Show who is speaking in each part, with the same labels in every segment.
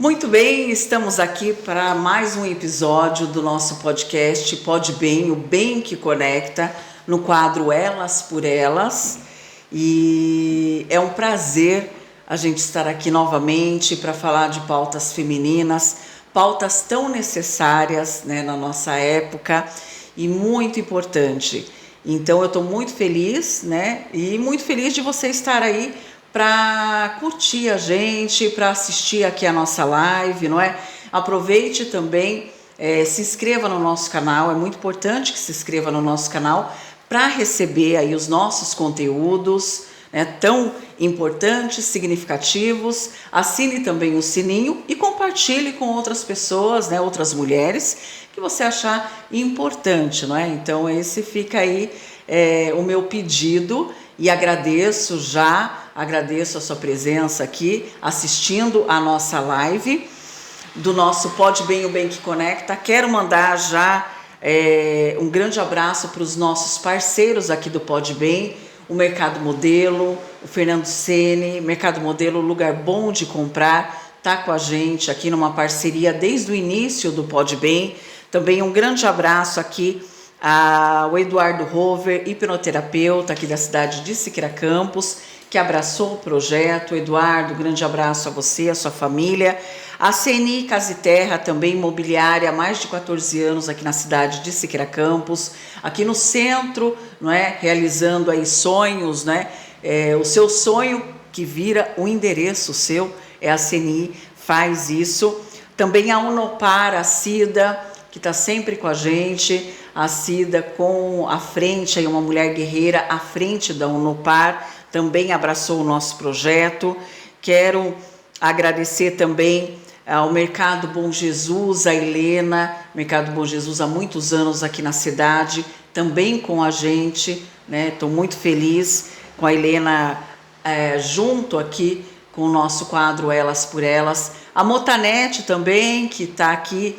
Speaker 1: Muito bem, estamos aqui para mais um episódio do nosso podcast Pode Bem, o bem que conecta, no quadro Elas por Elas. E é um prazer a gente estar aqui novamente para falar de pautas femininas, pautas tão necessárias, né, na nossa época e muito importante. Então eu estou muito feliz, né, e muito feliz de você estar aí para curtir a gente, para assistir aqui a nossa live, não é? Aproveite também, se inscreva no nosso canal, é muito importante que se inscreva no nosso canal para receber aí os nossos conteúdos, né, tão importantes, significativos. Assine também o sininho e compartilhe com outras pessoas, né, outras mulheres que você achar importante, não é? Então esse fica aí o meu pedido e agradeço a sua presença aqui assistindo a nossa live do nosso Pode Bem, o Bem que Conecta. Quero mandar já um grande abraço para os nossos parceiros aqui do Pode Bem, o Mercado Modelo, o Fernando Sene, Mercado Modelo, lugar bom de comprar, tá com a gente aqui numa parceria desde o início do Pode Bem. Também um grande abraço aqui ao Eduardo Rover, hipnoterapeuta aqui da cidade de Siqueira Campos, que abraçou o projeto. Eduardo, grande abraço a você, a sua família. A CNI Casa e Terra, também imobiliária, há mais de 14 anos aqui na cidade de Siqueira Campos, aqui no centro, não é? Realizando aí sonhos, né? O seu sonho que vira o endereço seu, é a CNI, faz isso. Também a Unopar, a Cida, que está sempre com a gente, a Cida com a frente, aí uma mulher guerreira à frente da Unopar, também abraçou o nosso projeto. Quero agradecer também ao Mercado Bom Jesus, a Helena, Mercado Bom Jesus há muitos anos aqui na cidade, também com a gente, né? Estou muito feliz com a Helena junto aqui com o nosso quadro Elas por Elas. A Motanet também, que está aqui,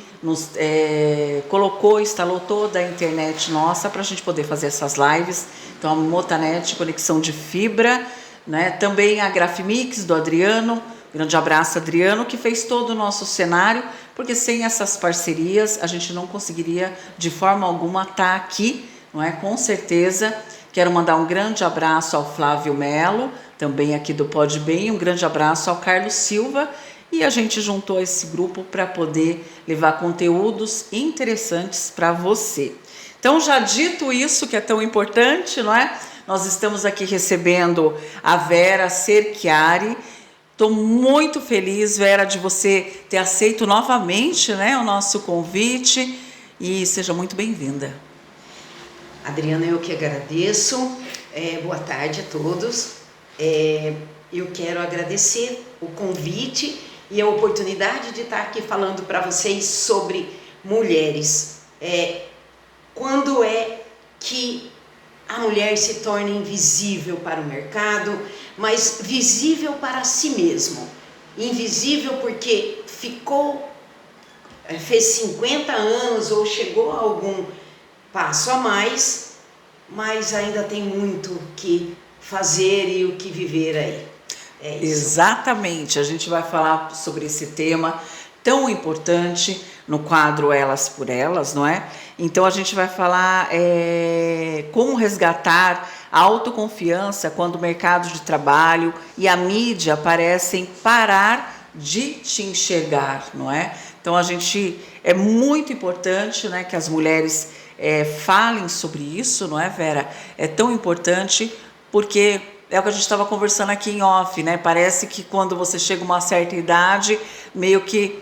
Speaker 1: instalou toda a internet nossa para a gente poder fazer essas lives. Então a Motanet, conexão de fibra, né? Também a Grafimix do Adriano, grande abraço Adriano, que fez todo o nosso cenário, porque sem essas parcerias a gente não conseguiria de forma alguma estar aqui, não é? Com certeza. Quero mandar um grande abraço ao Flávio Melo, também aqui do Pode Bem, um grande abraço ao Carlos Silva, e a gente juntou esse grupo para poder levar conteúdos interessantes para você. Então, já dito isso, que é tão importante, não é? Nós estamos aqui recebendo a Vera Cerchiari. Estou muito feliz, Vera, de você ter aceito novamente, né, o nosso convite, e seja muito bem-vinda.
Speaker 2: Adriana, eu que agradeço. Boa tarde a todos. Eu quero agradecer o convite e a oportunidade de estar aqui falando para vocês sobre mulheres. Quando é que a mulher se torna invisível para o mercado, mas visível para si mesmo? Invisível porque fez 50 anos ou chegou a algum passo a mais, mas ainda tem muito que fazer e o que viver aí. É isso.
Speaker 1: Exatamente, a gente vai falar sobre esse tema tão importante no quadro Elas por Elas, não é? Então a gente vai falar como resgatar a autoconfiança quando o mercado de trabalho e a mídia parecem parar de te enxergar, não é? Então é muito importante, né, que as mulheres falem sobre isso, não é, Vera? É tão importante porque é o que a gente estava conversando aqui em off, né? Parece que quando você chega a uma certa idade, meio que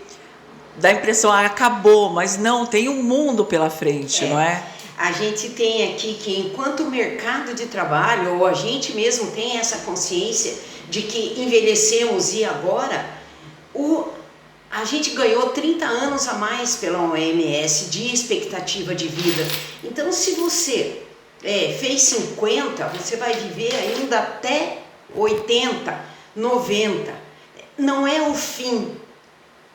Speaker 1: dá a impressão, acabou, mas não, tem um mundo pela frente, não é?
Speaker 2: A gente tem aqui que enquanto o mercado de trabalho, ou a gente mesmo tem essa consciência de que envelhecemos e agora, a gente ganhou 30 anos a mais pela OMS de expectativa de vida. Então, se você fez 50, você vai viver ainda até 80, 90. Não é o fim,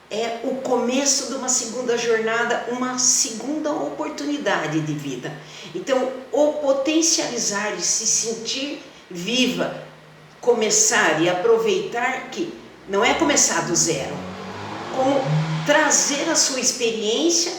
Speaker 2: é o começo de uma segunda jornada, uma segunda oportunidade de vida. Então, o potencializar e se sentir viva, começar e aproveitar que não é começar do zero. como trazer a sua experiência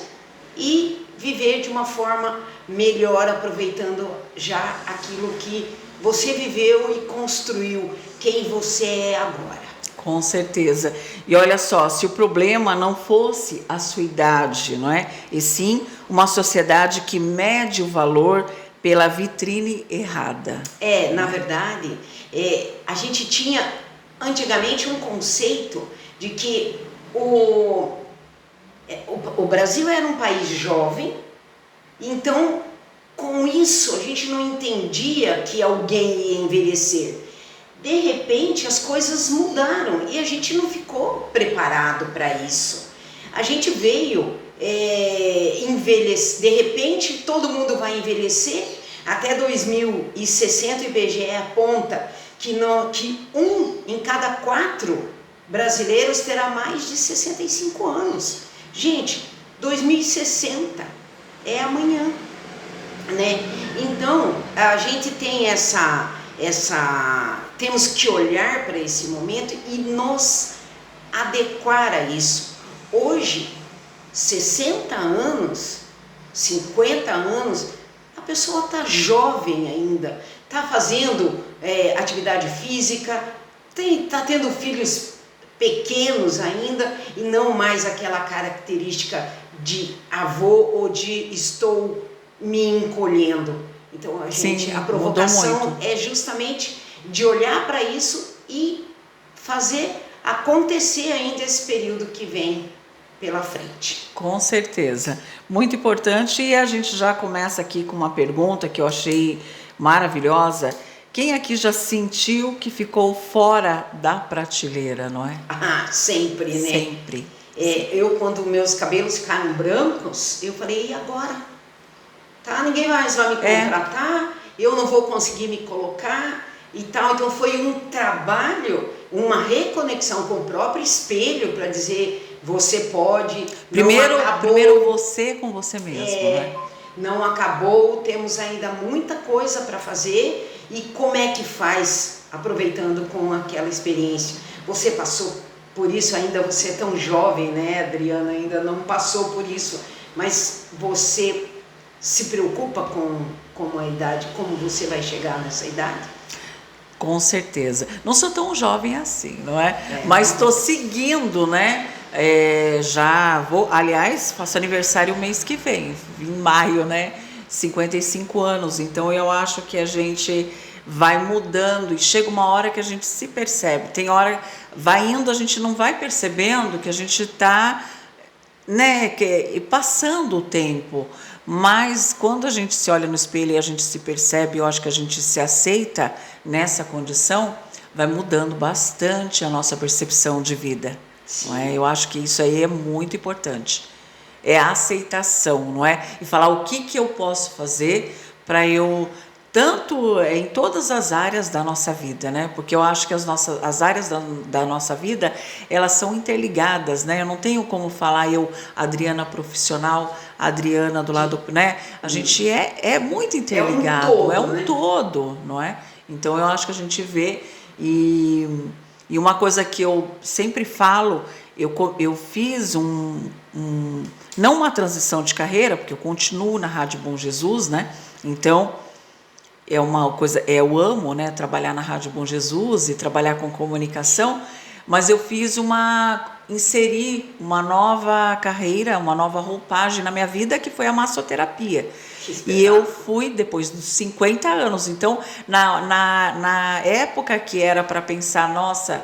Speaker 2: e viver de uma forma melhor, aproveitando já aquilo que você viveu e construiu quem você é agora.
Speaker 1: Com certeza. E olha só, se o problema não fosse a sua idade, não é? E sim uma sociedade que mede o valor pela vitrine errada.
Speaker 2: Na verdade, a gente tinha antigamente um conceito de que o Brasil era um país jovem, então com isso a gente não entendia que alguém ia envelhecer. De repente as coisas mudaram e a gente não ficou preparado para isso. A gente veio envelhecer, de repente todo mundo vai envelhecer. Até 2060 o IBGE aponta que 1 em cada 4 brasileiros terá mais de 65 anos. Gente, 2060 é amanhã, né? Então a gente tem temos que olhar para esse momento e nos adequar a isso. Hoje, 60 anos, 50 anos, a pessoa está jovem ainda, está fazendo atividade física, está tendo filhos pequenos ainda e não mais aquela característica de avô ou de estou me encolhendo. Então a provocação é justamente de olhar para isso e fazer acontecer ainda esse período que vem pela frente.
Speaker 1: Com certeza. Muito importante, e a gente já começa aqui com uma pergunta que eu achei maravilhosa. Quem aqui já sentiu que ficou fora da prateleira, não é?
Speaker 2: Sempre, né?
Speaker 1: Sempre.
Speaker 2: Eu, quando meus cabelos ficaram brancos, eu falei, e agora? Ninguém mais vai me contratar, eu não vou conseguir me colocar e tal. Então foi um trabalho, uma reconexão com o próprio espelho para dizer, você pode.
Speaker 1: Primeiro você com você mesmo, né?
Speaker 2: Não acabou, temos ainda muita coisa para fazer. E como é que faz, aproveitando com aquela experiência? Você passou por isso, ainda você é tão jovem, né, Adriana? Ainda não passou por isso, mas você se preocupa com a idade, como você vai chegar nessa idade?
Speaker 1: Com certeza. Não sou tão jovem assim, não é? Mas estou seguindo, né? Já vou, aliás, faço aniversário o mês que vem, em maio, né? 55 anos. Então eu acho que a gente vai mudando e chega uma hora que a gente se percebe. Tem hora, vai indo, a gente não vai percebendo que a gente está, né, passando o tempo. Mas quando a gente se olha no espelho e a gente se percebe, eu acho que a gente se aceita nessa condição, vai mudando bastante a nossa percepção de vida. Não é? Eu acho que isso aí é muito importante. É a aceitação, não é? E falar o que eu posso fazer para eu, tanto em todas as áreas da nossa vida, né? Porque eu acho que as áreas da nossa vida, elas são interligadas, né? Eu não tenho como falar Adriana profissional, Adriana do lado, né? A gente é muito interligado, é um todo, não é? Então eu acho que a gente vê e uma coisa que eu sempre falo, eu fiz não uma transição de carreira, porque eu continuo na Rádio Bom Jesus, né? Então é uma coisa, eu amo, né, trabalhar na Rádio Bom Jesus e trabalhar com comunicação, mas eu inseri uma nova carreira, uma nova roupagem na minha vida, que foi a massoterapia. E eu fui depois dos 50 anos. Então, na época que era para pensar, nossa,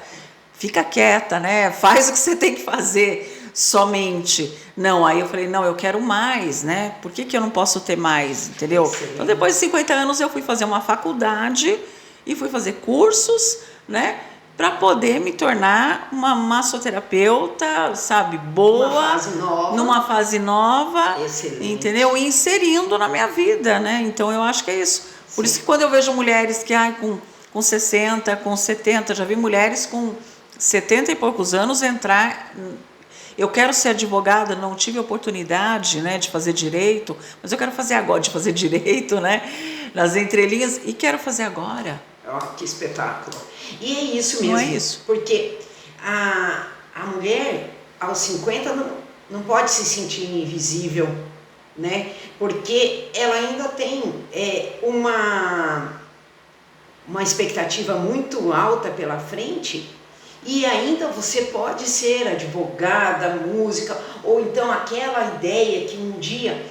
Speaker 1: fica quieta, né? Faz o que você tem que fazer somente. Não, aí eu falei, não, eu quero mais, né? Por que eu não posso ter mais, entendeu? Então, depois de 50 anos, eu fui fazer uma faculdade e fui fazer cursos, né? Para poder me tornar uma massoterapeuta, sabe, boa, numa fase nova, entendeu? E inserindo na minha vida, né? Então eu acho que é isso. Por isso que quando eu vejo mulheres que com 60, com 70, já vi mulheres com 70 e poucos anos entrar. Eu quero ser advogada, não tive oportunidade, né, de fazer direito, mas eu quero fazer agora, de fazer direito, né, nas entrelinhas, e quero fazer agora.
Speaker 2: Que espetáculo. E é isso mesmo.
Speaker 1: Não é isso?
Speaker 2: Porque a mulher, aos 50 não pode se sentir invisível, né? Porque ela ainda tem uma expectativa muito alta pela frente, e ainda você pode ser advogada, música, ou então aquela ideia que um dia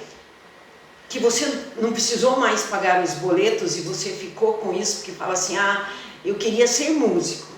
Speaker 2: que você não precisou mais pagar os boletos e você ficou com isso, porque fala assim, eu queria ser músico,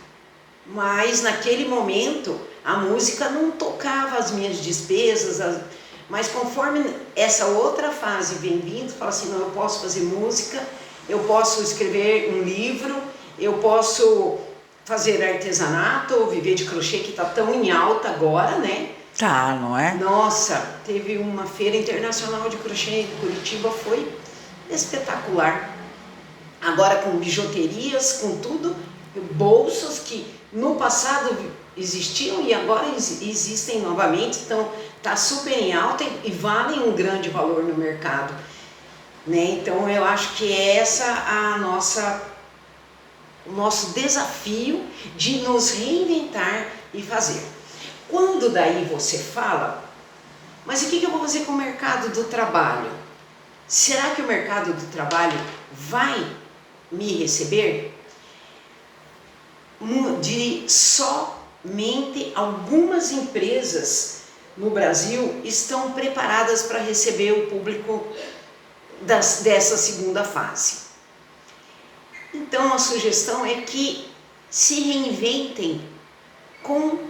Speaker 2: mas naquele momento a música não tocava as minhas despesas, mas conforme essa outra fase vem vindo, fala assim, não, eu posso fazer música, eu posso escrever um livro, eu posso fazer artesanato, ou viver de crochê, que está tão em alta agora, né?
Speaker 1: Tá, não é?
Speaker 2: Nossa, teve uma feira internacional de crochê em Curitiba, foi espetacular. Agora com bijuterias, com tudo, bolsas que no passado existiam e agora existem novamente, então está super em alta e valem um grande valor no mercado, né? Então eu acho que essa o nosso desafio de nos reinventar e fazer. Quando daí você fala, mas o que eu vou fazer com o mercado do trabalho? Será que o mercado do trabalho vai me receber? Somente algumas empresas no Brasil estão preparadas para receber o público dessa segunda fase. Então a sugestão é que se reinventem como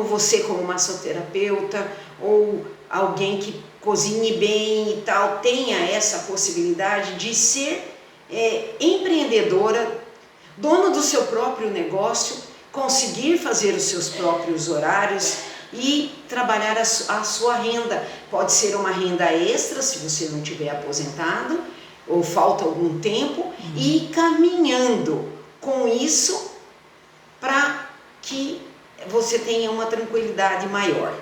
Speaker 2: você, como massoterapeuta, ou alguém que cozinhe bem e tal, tenha essa possibilidade de ser empreendedora, dona do seu próprio negócio, conseguir fazer os seus próprios horários e trabalhar a sua renda. Pode ser uma renda extra, se você não tiver aposentado, ou falta algum tempo, e ir caminhando com isso para que você tenha uma tranquilidade maior.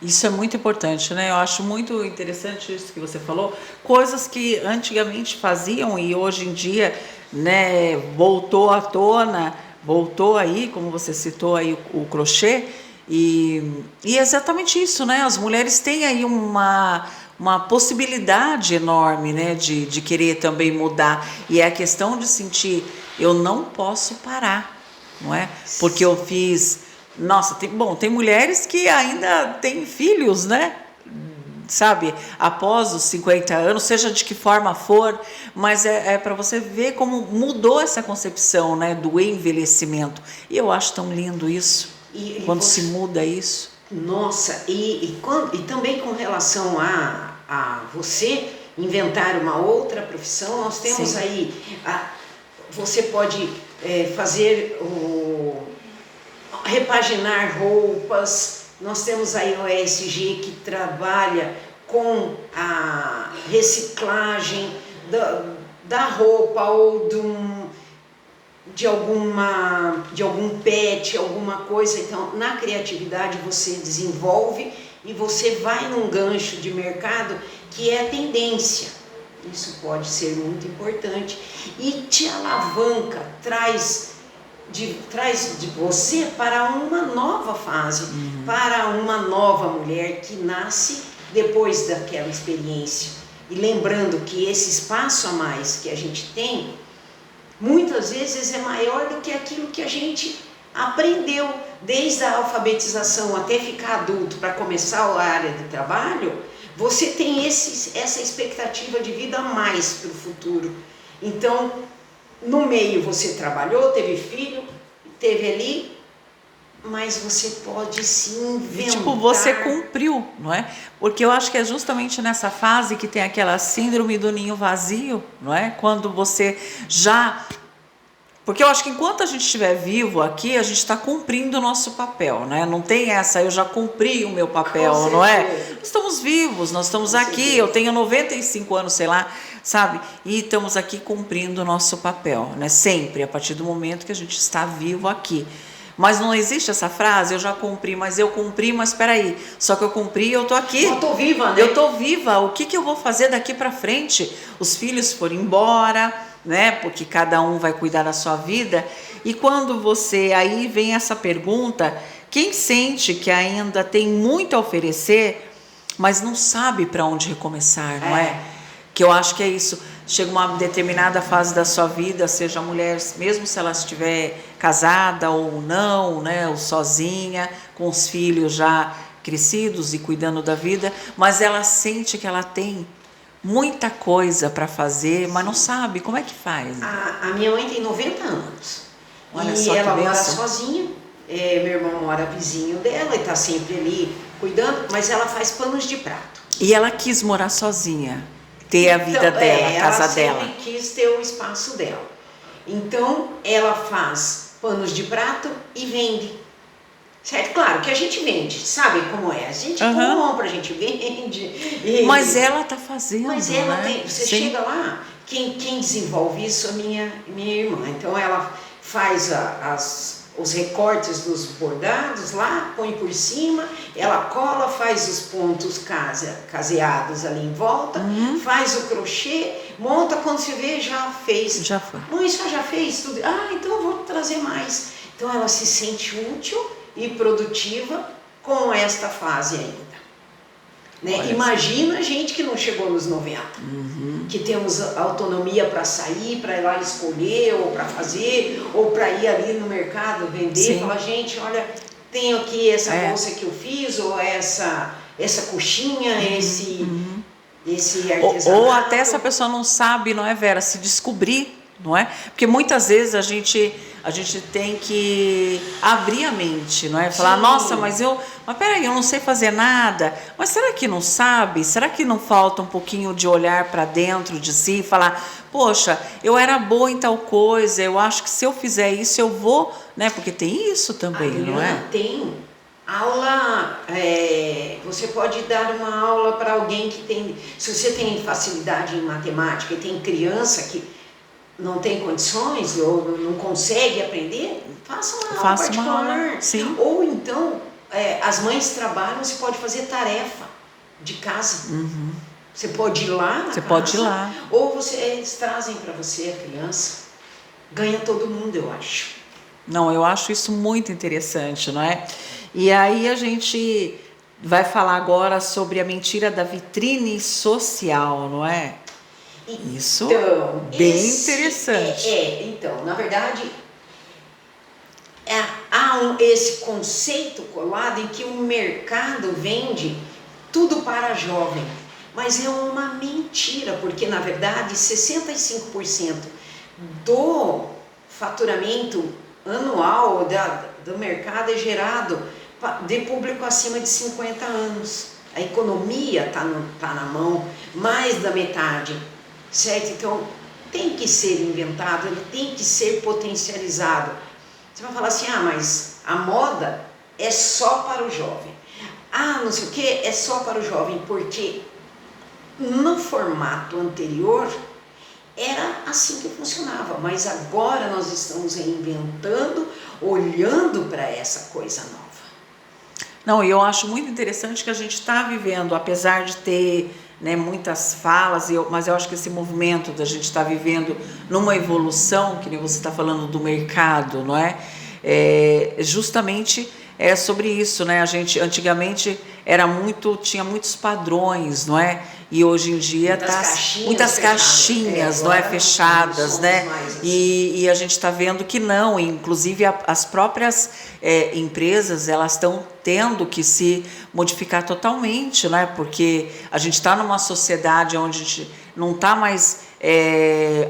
Speaker 1: Isso é muito importante, né? Eu acho muito interessante isso que você falou. Coisas que antigamente faziam e hoje em dia, né, voltou à tona, voltou aí, como você citou aí o crochê. E é exatamente isso, né? As mulheres têm aí uma possibilidade enorme, né, de querer também mudar. E é a questão de sentir, eu não posso parar, não é? Porque eu fiz... Nossa, tem mulheres que ainda têm filhos, né? Sabe? Após os 50 anos, seja de que forma for, mas é para você ver como mudou essa concepção, né, do envelhecimento. E eu acho tão lindo isso, quando se muda isso.
Speaker 2: Nossa, e também com relação a você inventar uma outra profissão, nós temos Sim. aí, você pode fazer repaginar roupas, nós temos aí o ESG que trabalha com a reciclagem da roupa ou de algum pet, alguma coisa. Então, na criatividade você desenvolve e você vai num gancho de mercado que é a tendência. Isso pode ser muito importante e te alavanca, traz de você para uma nova fase, para uma nova mulher que nasce depois daquela experiência. E lembrando que esse espaço a mais que a gente tem, muitas vezes é maior do que aquilo que a gente aprendeu, desde a alfabetização até ficar adulto, para começar a área de trabalho, você tem essa expectativa de vida a mais para o futuro. Então, no meio você trabalhou, teve filho, teve ali, mas você pode se inventar.
Speaker 1: Tipo, você cumpriu, não é? Porque eu acho que é justamente nessa fase que tem aquela síndrome do ninho vazio, não é? Quando você já... Porque eu acho que enquanto a gente estiver vivo aqui, a gente está cumprindo o nosso papel, né? Não tem essa, eu já cumpri o meu papel, não é? Nós estamos vivos, nós estamos aqui, eu tenho 95 anos, sei lá, sabe? E estamos aqui cumprindo o nosso papel, né? Sempre, a partir do momento que a gente está vivo aqui. Mas não existe essa frase, eu já cumpri, mas espera aí, só que eu cumpri, eu tô aqui.
Speaker 2: Eu tô viva, né?
Speaker 1: Eu tô viva, o que eu vou fazer daqui para frente? Os filhos foram embora, né? Porque cada um vai cuidar da sua vida. E quando você, aí vem essa pergunta, quem sente que ainda tem muito a oferecer, mas não sabe para onde recomeçar, não é? Que eu acho que é isso. Chega uma determinada fase da sua vida, seja a mulher, mesmo se ela estiver casada ou não, né, ou sozinha, com os filhos já crescidos e cuidando da vida, mas ela sente que ela tem muita coisa para fazer, mas não sabe como é que faz.
Speaker 2: A minha mãe tem 90 anos.
Speaker 1: Olha
Speaker 2: e
Speaker 1: só que
Speaker 2: ela mora
Speaker 1: bênção.
Speaker 2: sozinha. Meu irmão mora vizinho dela e está sempre ali cuidando, mas ela faz panos de prato.
Speaker 1: E ela quis morar sozinha, ter a vida dela, a casa dela.
Speaker 2: Ela sempre quis ter o espaço dela. Então, ela faz panos de prato e vende. Certo? Claro que a gente vende, sabe como é? A gente compra, a gente vende.
Speaker 1: Mas ela está fazendo,
Speaker 2: Mas ela
Speaker 1: né?
Speaker 2: tem, você chega lá, quem desenvolve isso é minha irmã. Então ela faz os recortes dos bordados lá, põe por cima, ela cola, faz os pontos caseados ali em volta, faz o crochê, monta, quando você vê, já fez.
Speaker 1: Já foi.
Speaker 2: Mãe, só já fez tudo. Então eu vou trazer mais. Então ela se sente útil e produtiva com esta fase ainda. Né? Imagina a gente que não chegou nos 90, que temos autonomia para sair, para ir lá escolher, ou para fazer, ou para ir ali no mercado vender, falar, gente, olha, tenho aqui essa bolsa que eu fiz, ou essa coxinha, esse artesanato.
Speaker 1: Ou até essa pessoa não sabe, não é, Vera, se descobrir, não é? Porque muitas vezes a gente tem que abrir a mente, não é? Falar, nossa, mas peraí, eu não sei fazer nada. Mas será que não sabe? Será que não falta um pouquinho de olhar para dentro de si e falar, poxa, eu era boa em tal coisa, eu acho que se eu fizer isso eu vou, né? Porque tem isso também, não é?
Speaker 2: Tem aula, você pode dar uma aula para alguém que tem, se você tem facilidade em matemática e tem criança que não tem condições ou não consegue aprender, faça uma aula particular.
Speaker 1: Sim.
Speaker 2: Ou então, as mães trabalham, você pode fazer tarefa de casa. Você pode ir lá na casa,
Speaker 1: pode ir lá.
Speaker 2: Ou eles trazem para você a criança. Ganha todo mundo, eu acho.
Speaker 1: Não, eu acho isso muito interessante, não é? E aí a gente vai falar agora sobre a mentira da vitrine social, não é? Isso,
Speaker 2: então,
Speaker 1: bem interessante.
Speaker 2: Então, na verdade, há esse conceito colado em que o mercado vende tudo para jovem, mas é uma mentira, porque na verdade 65% do faturamento anual do mercado é gerado de público acima de 50 anos. A economia está na mão, mais da metade. Certo? Então, tem que ser inventado, ele tem que ser potencializado. Você vai falar assim, mas a moda é só para o jovem. Não sei o que, é só para o jovem, porque no formato anterior era assim que funcionava, mas agora nós estamos reinventando, olhando para essa coisa nova.
Speaker 1: Não, eu acho muito interessante que a gente está vivendo, apesar de ter, né, muitas falas, mas eu acho que esse movimento da gente estar vivendo numa evolução, que nem você está falando do mercado, não é? Justamente sobre isso, né? A gente antigamente tinha muitos padrões, não é? E hoje em dia muitas caixinhas, não é, fechadas, né? E a gente está vendo que não, inclusive as próprias empresas, elas estão tendo que se modificar totalmente, né? Porque a gente está numa sociedade onde a gente não está mais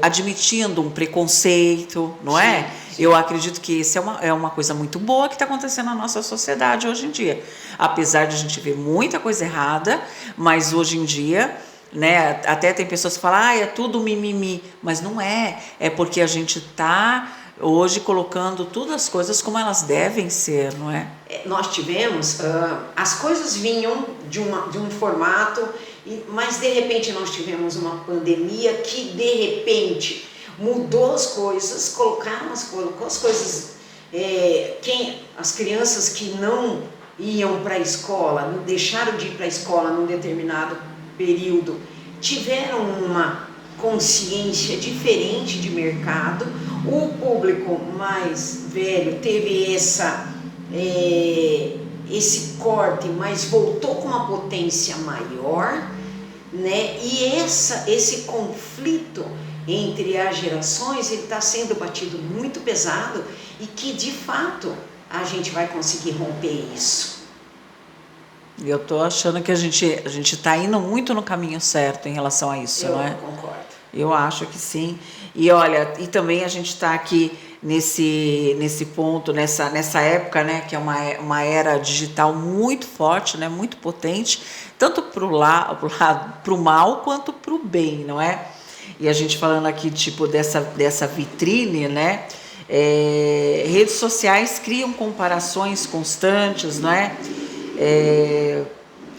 Speaker 1: admitindo um preconceito, não é? Eu acredito que isso é uma coisa muito boa que está acontecendo na nossa sociedade hoje em dia. Apesar de a gente ver muita coisa errada, mas hoje em dia, né, até tem pessoas que falam, é tudo mimimi, mas não é. É porque a gente está hoje colocando todas as coisas como elas devem ser, não é?
Speaker 2: Nós tivemos, as coisas vinham de um formato, mas de repente nós tivemos uma pandemia que de repente mudou as coisas, colocou as coisas, as crianças que não iam para a escola, deixaram de ir para a escola num determinado período, tiveram uma consciência diferente de mercado. O público mais velho teve esse corte, mas voltou com uma potência maior, né? E esse conflito entre as gerações, ele está sendo batido muito pesado, e que de fato a gente vai conseguir romper isso.
Speaker 1: Eu tô achando que a gente tá indo muito no caminho certo em relação a isso, não é?
Speaker 2: Eu concordo.
Speaker 1: Eu acho que sim. E olha, e também a gente está aqui nesse ponto, nessa época, né, que é uma era digital muito forte, né, muito potente, tanto para o mal quanto para o bem, não é? E a gente falando aqui tipo dessa vitrine, né? Redes sociais criam comparações constantes, não é?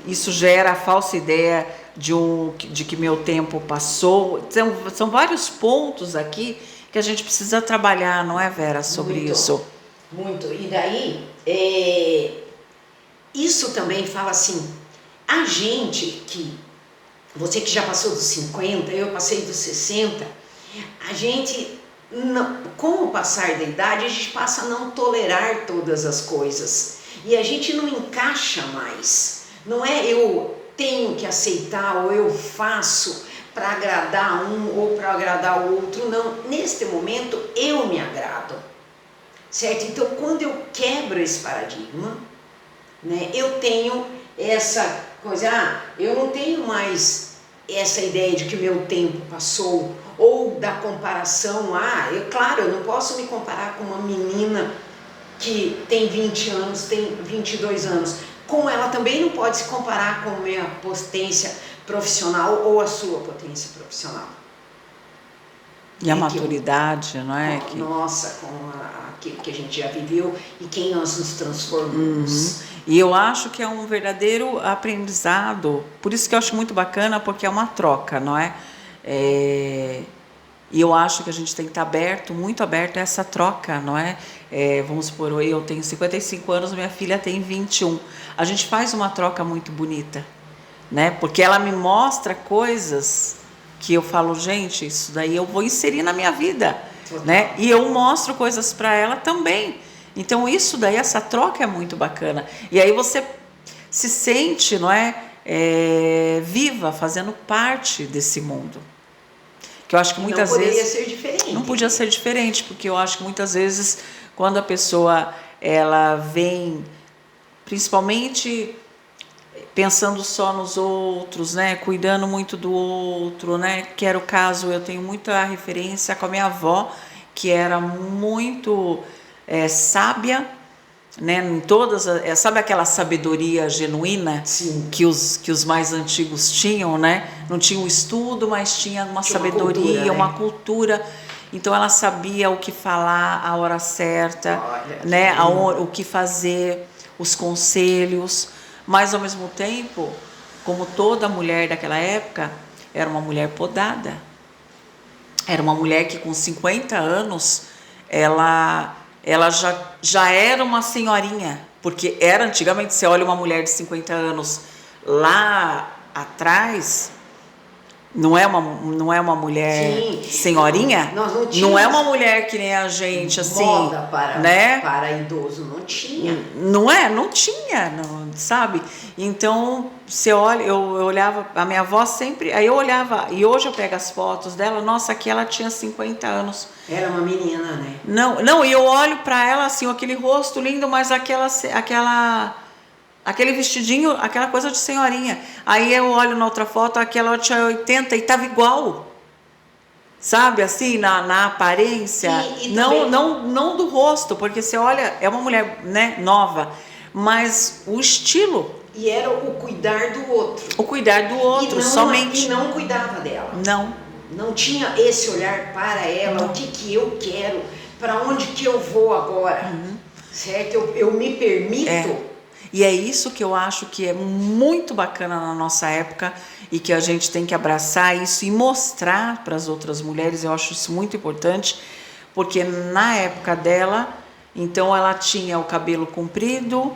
Speaker 1: Isso gera a falsa ideia de que meu tempo passou. São vários pontos aqui que a gente precisa trabalhar, não é, Vera, sobre isso?
Speaker 2: Muito. E daí, isso também fala assim, a gente você que já passou dos 50, eu passei dos 60, a gente, com o passar da idade, a gente passa a não tolerar todas as coisas. E a gente não encaixa mais. Não é eu tenho que aceitar ou eu faço para agradar um ou para agradar o outro. Não. Neste momento, eu me agrado. Certo? Então, quando eu quebro esse paradigma, né, eu tenho essa coisa, eu não tenho mais essa ideia de que o meu tempo passou, ou da comparação, claro, eu não posso me comparar com uma menina que tem 20 anos, tem 22 anos, com ela também não pode se comparar com a minha potência profissional ou a sua potência profissional.
Speaker 1: E a maturidade, não é?
Speaker 2: Nossa, com aquilo que a gente já viveu e quem nós nos transformamos.
Speaker 1: E eu acho que é um verdadeiro aprendizado, por isso que eu acho muito bacana, porque é uma troca, não é? E eu acho que a gente tem que estar muito aberto a essa troca, não é? Vamos supor, eu tenho 55 anos, minha filha tem 21. A gente faz uma troca muito bonita, né? Porque ela me mostra coisas que eu falo, gente, isso daí eu vou inserir na minha vida, né? E eu mostro coisas para ela também. Então isso daí, essa troca é muito bacana. E aí você se sente, não é? Viva, fazendo parte desse mundo. Que eu acho que muitas vezes...
Speaker 2: Não poderia ser diferente.
Speaker 1: Não podia ser diferente, porque eu acho que muitas vezes, quando a pessoa, ela vem, principalmente pensando só nos outros, né? Cuidando muito do outro, né? Que era o caso, eu tenho muita referência com a minha avó, que era muito sábia, né? Em todas, sabe aquela sabedoria genuína?
Speaker 2: Sim.
Speaker 1: que os mais antigos tinham, né? Não tinha um estudo, mas tinha uma sabedoria, uma cultura. Então ela sabia o que falar, a hora certa, né? O que fazer, os conselhos. Mas ao mesmo tempo, como toda mulher daquela época, era uma mulher podada. Era uma mulher que com 50 anos, ela já era uma senhorinha, porque antigamente, você olha uma mulher de 50 anos lá atrás, não é uma mulher senhorinha, não é uma mulher que nem a gente, assim,
Speaker 2: moda
Speaker 1: né?
Speaker 2: Para idoso, não tinha.
Speaker 1: Não tinha, sabe? Então, você olha, eu olhava, a minha avó sempre, aí eu olhava, e hoje eu pego as fotos dela, nossa, aqui ela tinha 50 anos.
Speaker 2: Era uma menina, né?
Speaker 1: Não, e eu olho para ela, assim, aquele rosto lindo, mas aquele vestidinho, aquela coisa de senhorinha. Aí eu olho na outra foto, aquela tinha 80 e estava igual. Sabe, assim, na aparência.
Speaker 2: E
Speaker 1: não do rosto, porque você olha, é uma mulher, né, nova, mas o estilo.
Speaker 2: E era o cuidar do outro.
Speaker 1: O cuidar do outro, somente.
Speaker 2: E não cuidava dela. Não tinha esse olhar para ela, o que eu quero, para onde que eu vou agora. Certo? Eu me permito.
Speaker 1: E é isso que eu acho que é muito bacana na nossa época e que a gente tem que abraçar isso e mostrar para as outras mulheres. Eu acho isso muito importante, porque na época dela, então ela tinha o cabelo comprido,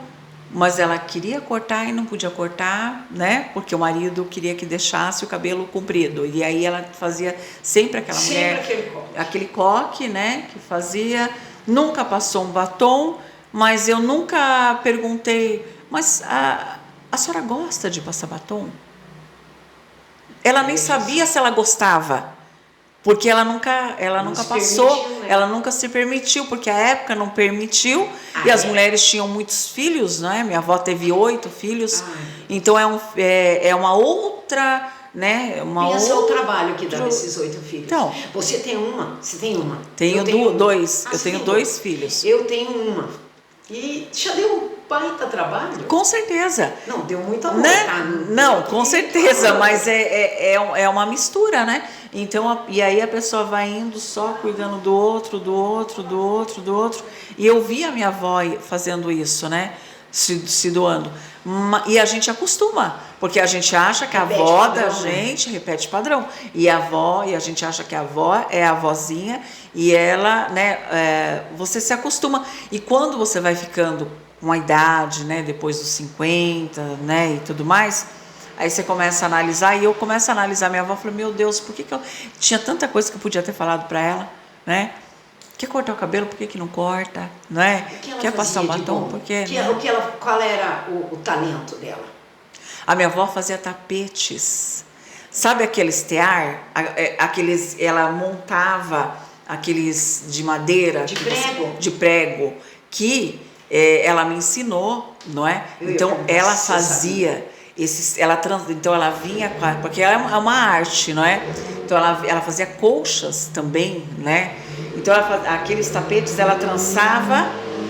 Speaker 1: mas ela queria cortar e não podia cortar, né? Porque o marido queria que deixasse o cabelo comprido. E aí ela fazia sempre aquela mulher, aquele coque, né? Que fazia, nunca passou um batom, mas eu nunca perguntei, mas a senhora gosta de passar batom? Ela nem sabia se ela gostava. Porque ela nunca passou, permitiu, né? Ela nunca se permitiu, porque a época não permitiu, e as mulheres tinham muitos filhos, né? Minha avó teve 8 filhos, então é uma outra, né?
Speaker 2: Pensa o trabalho que dá esses 8 filhos. Então, você tem uma? Você tem uma?
Speaker 1: Tenho dois. Eu tenho 2 filhos.
Speaker 2: Eu tenho uma. E já deu um baita trabalho?
Speaker 1: Com certeza.
Speaker 2: Não, deu muito amor,
Speaker 1: né?
Speaker 2: Tá?
Speaker 1: Não, com certeza, mas é uma mistura, né? Então, e aí a pessoa vai indo só cuidando do outro. E eu vi a minha avó fazendo isso, né? Se doando. E a gente acostuma, porque a gente acha que a avó da gente repete padrão. E a gente acha que a avó é a avózinha e ela, né? Você se acostuma. E quando você vai ficando com a idade, né? Depois dos 50, né? E tudo mais. Aí você começa a analisar, e eu começo a analisar minha avó, falei, meu Deus, por que eu tinha tanta coisa que eu podia ter falado para ela, né? Quer cortar o cabelo, por que não corta, não é? Quer passar o batom, por quê?
Speaker 2: Qual era o talento dela?
Speaker 1: A minha avó fazia tapetes, sabe aqueles tear, ela montava aqueles de madeira, de prego, que ela me ensinou, não é? Então ela fazia então ela vinha porque ela é uma arte, não é? Então ela fazia colchas também, né? Então aqueles tapetes ela trançava,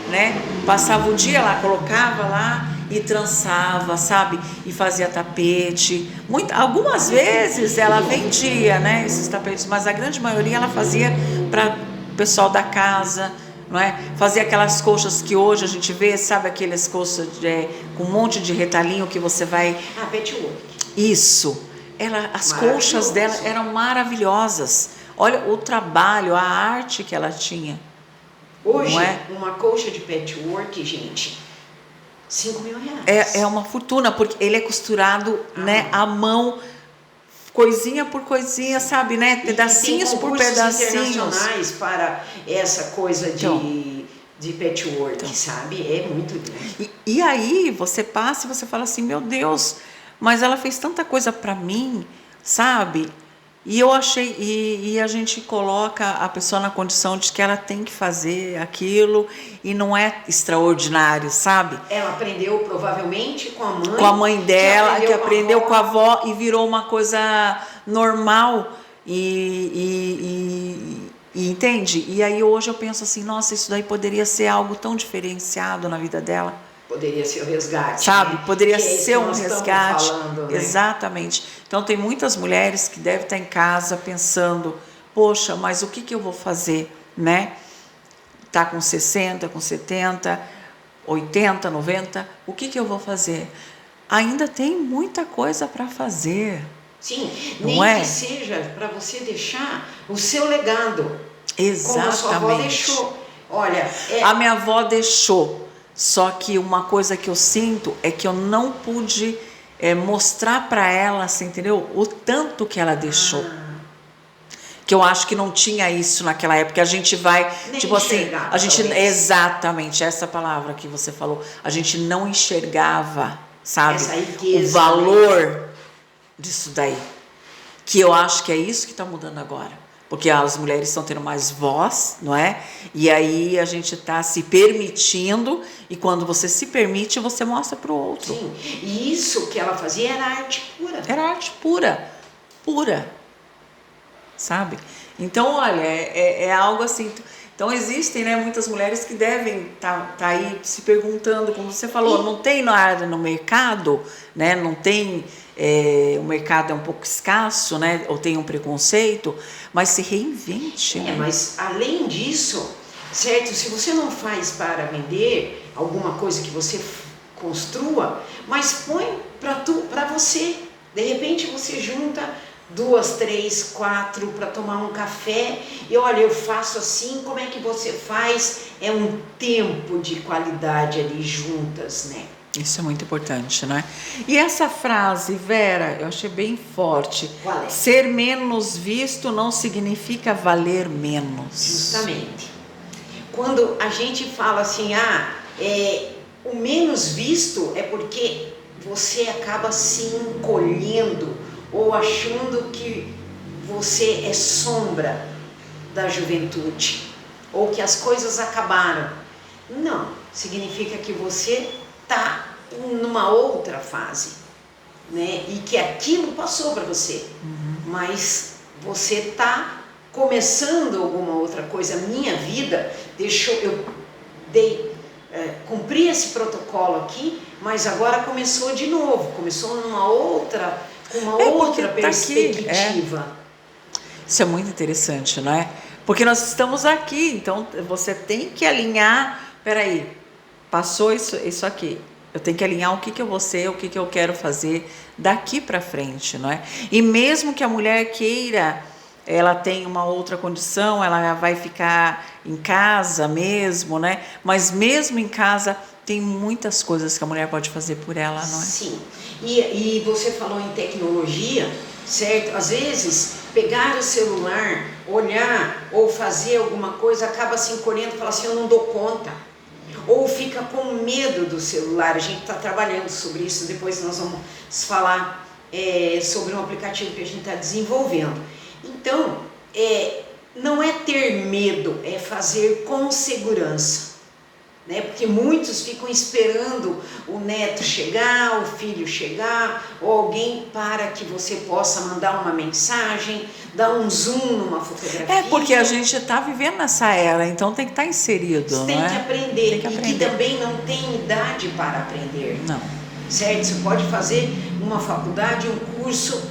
Speaker 1: né? Passava o dia, ela colocava lá e trançava, sabe? E fazia tapete. Algumas vezes ela vendia, né? Esses tapetes, mas a grande maioria ela fazia para o pessoal da casa. Não é? Fazia aquelas colchas que hoje a gente vê, sabe, aquelas colchas com um monte de retalhinho que você vai...
Speaker 2: patchwork.
Speaker 1: Isso. As colchas dela eram maravilhosas. Olha o trabalho, a arte que ela tinha.
Speaker 2: Hoje, uma colcha de patchwork, gente, R$5.000.
Speaker 1: É uma fortuna, porque ele é costurado, né, à mão, coisinha por coisinha, sabe, né? Pedacinhos por pedacinhos.
Speaker 2: Internacionais para essa coisa de patchwork, sabe? É muito lindo.
Speaker 1: E aí você passa e você fala assim, meu Deus, mas ela fez tanta coisa para mim, sabe? E eu achei, e a gente coloca a pessoa na condição de que ela tem que fazer aquilo e não é extraordinário, sabe?
Speaker 2: Ela aprendeu provavelmente com a mãe.
Speaker 1: Com a mãe dela, que aprendeu com a avó e virou uma coisa normal e entende? E aí hoje eu penso assim, nossa, isso daí poderia ser algo tão diferenciado na vida dela.
Speaker 2: Poderia ser o resgate.
Speaker 1: Sabe?
Speaker 2: Né?
Speaker 1: Poderia ser um resgate.
Speaker 2: Falando, né?
Speaker 1: Exatamente. Então tem muitas mulheres que devem estar em casa pensando, poxa, mas o que eu vou fazer, né? Tá com 60, com 70, 80, 90, o que eu vou fazer? Ainda tem muita coisa para fazer.
Speaker 2: Sim, nem que seja para você deixar o seu legado.
Speaker 1: Exatamente. Como a sua
Speaker 2: avó deixou. Olha,
Speaker 1: a minha avó deixou. Só que uma coisa que eu sinto é que eu não pude mostrar para ela, assim, entendeu? O tanto que ela deixou. Que eu acho que não tinha isso naquela época. A gente vai,
Speaker 2: nem
Speaker 1: tipo assim, a gente
Speaker 2: exatamente
Speaker 1: essa palavra que você falou, a gente não enxergava, sabe?
Speaker 2: Essa riqueza,
Speaker 1: o valor disso daí. Que eu acho que é isso que está mudando agora. Porque as mulheres estão tendo mais voz, não é? E aí a gente está se permitindo, e quando você se permite, você mostra para o outro.
Speaker 2: Sim, e isso que ela fazia era arte pura.
Speaker 1: Era arte pura, pura, sabe? Então, olha, é algo assim. Então existem, né, muitas mulheres que devem tá aí se perguntando, como você falou, não tem nada no mercado, né? Não tem... o mercado é um pouco escasso, né? Ou tem um preconceito, mas se reinvente. Né?
Speaker 2: Mas além disso, certo? Se você não faz para vender alguma coisa que você construa, mas põe para você. De repente você junta 2, 3, 4 para tomar um café e olha, eu faço assim, como é que você faz? É um tempo de qualidade ali juntas, né?
Speaker 1: Isso é muito importante, né? E essa frase, Vera, eu achei bem forte.
Speaker 2: Qual é?
Speaker 1: Ser menos visto não significa valer menos.
Speaker 2: Justamente. Quando a gente fala assim, o menos visto é porque você acaba se encolhendo ou achando que você é sombra da juventude ou que as coisas acabaram. Não, significa que você está numa outra fase, né? E que aquilo passou para você, mas você está começando alguma outra coisa. Minha vida cumpri esse protocolo aqui, mas agora começou de novo, começou com uma outra perspectiva.
Speaker 1: Isso é muito interessante, não é? Porque nós estamos aqui, então você tem que alinhar, peraí, passou isso aqui, eu tenho que alinhar o que eu vou ser, o que eu quero fazer daqui para frente, não é? E mesmo que a mulher queira, ela tem uma outra condição, ela vai ficar em casa mesmo, né? Mas mesmo em casa tem muitas coisas que a mulher pode fazer por ela, não é?
Speaker 2: Sim, e você falou em tecnologia, certo? Às vezes, pegar o celular, olhar ou fazer alguma coisa, acaba se encolhendo e fala assim, eu não dou conta. Ou fica com medo do celular. A gente está trabalhando sobre isso, depois nós vamos falar sobre um aplicativo que a gente está desenvolvendo. Então, não é ter medo, é fazer com segurança, né? Porque muitos ficam esperando o neto chegar, o filho chegar, ou alguém para que você possa mandar uma mensagem, dar um zoom numa fotografia.
Speaker 1: Porque a gente está vivendo nessa era, então tem que estar inserido.
Speaker 2: Você tem que aprender,
Speaker 1: tem que aprender.
Speaker 2: E que também não tem idade para aprender.
Speaker 1: Não.
Speaker 2: Certo? Você pode fazer uma faculdade, um curso,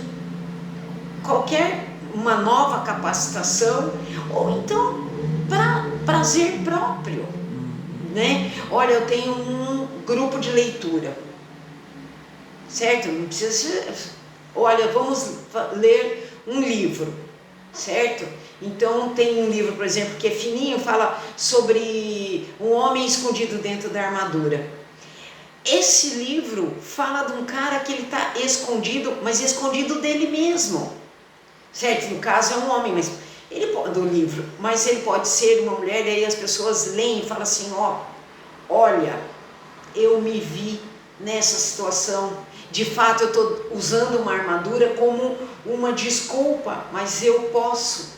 Speaker 2: qualquer, uma nova capacitação, ou então para prazer próprio, né? Olha, eu tenho um grupo de leitura, certo? Não precisa ser, olha, vamos ler um livro, certo? Então tem um livro, por exemplo, que é fininho, fala sobre um homem escondido dentro da armadura. Esse livro fala de um cara que ele está escondido, mas escondido dele mesmo, certo? No caso é um homem, mas ele pode, do livro, mas ele pode ser uma mulher, e aí as pessoas leem e falam assim, olha, eu me vi nessa situação, de fato eu estou usando uma armadura como uma desculpa, mas eu posso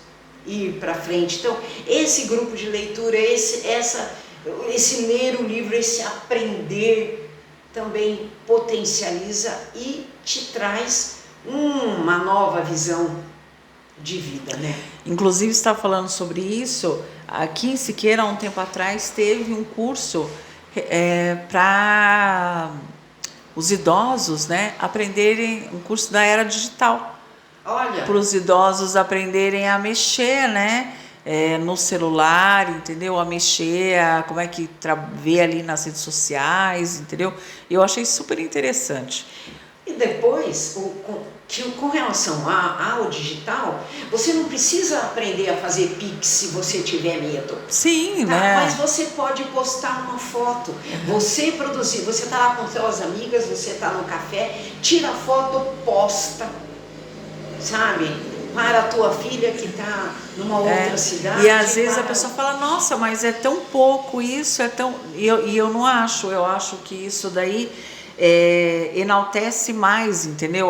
Speaker 2: ir para frente. Então, esse grupo de leitura, esse ler o livro, esse aprender, também potencializa e te traz uma nova visão de vida, né?
Speaker 1: Inclusive, está falando sobre isso, aqui em Siqueira, há um tempo atrás, teve um curso para os idosos, né, aprenderem, um curso da era digital.
Speaker 2: Olha!
Speaker 1: Para os idosos aprenderem a mexer, né, no celular, entendeu? A mexer, como é que vê ali nas redes sociais, entendeu? Eu achei super interessante.
Speaker 2: E depois, com relação ao digital, você não precisa aprender a fazer Pix se você tiver medo.
Speaker 1: Sim, né?
Speaker 2: Mas você pode postar uma foto, você produzir, você está lá com suas amigas, você está no café, tira a foto, posta, sabe? Para a tua filha que está numa outra cidade.
Speaker 1: E às vezes a pessoa fala, nossa, mas é tão pouco isso, é tão... E eu não acho, eu acho que isso daí enaltece mais, entendeu?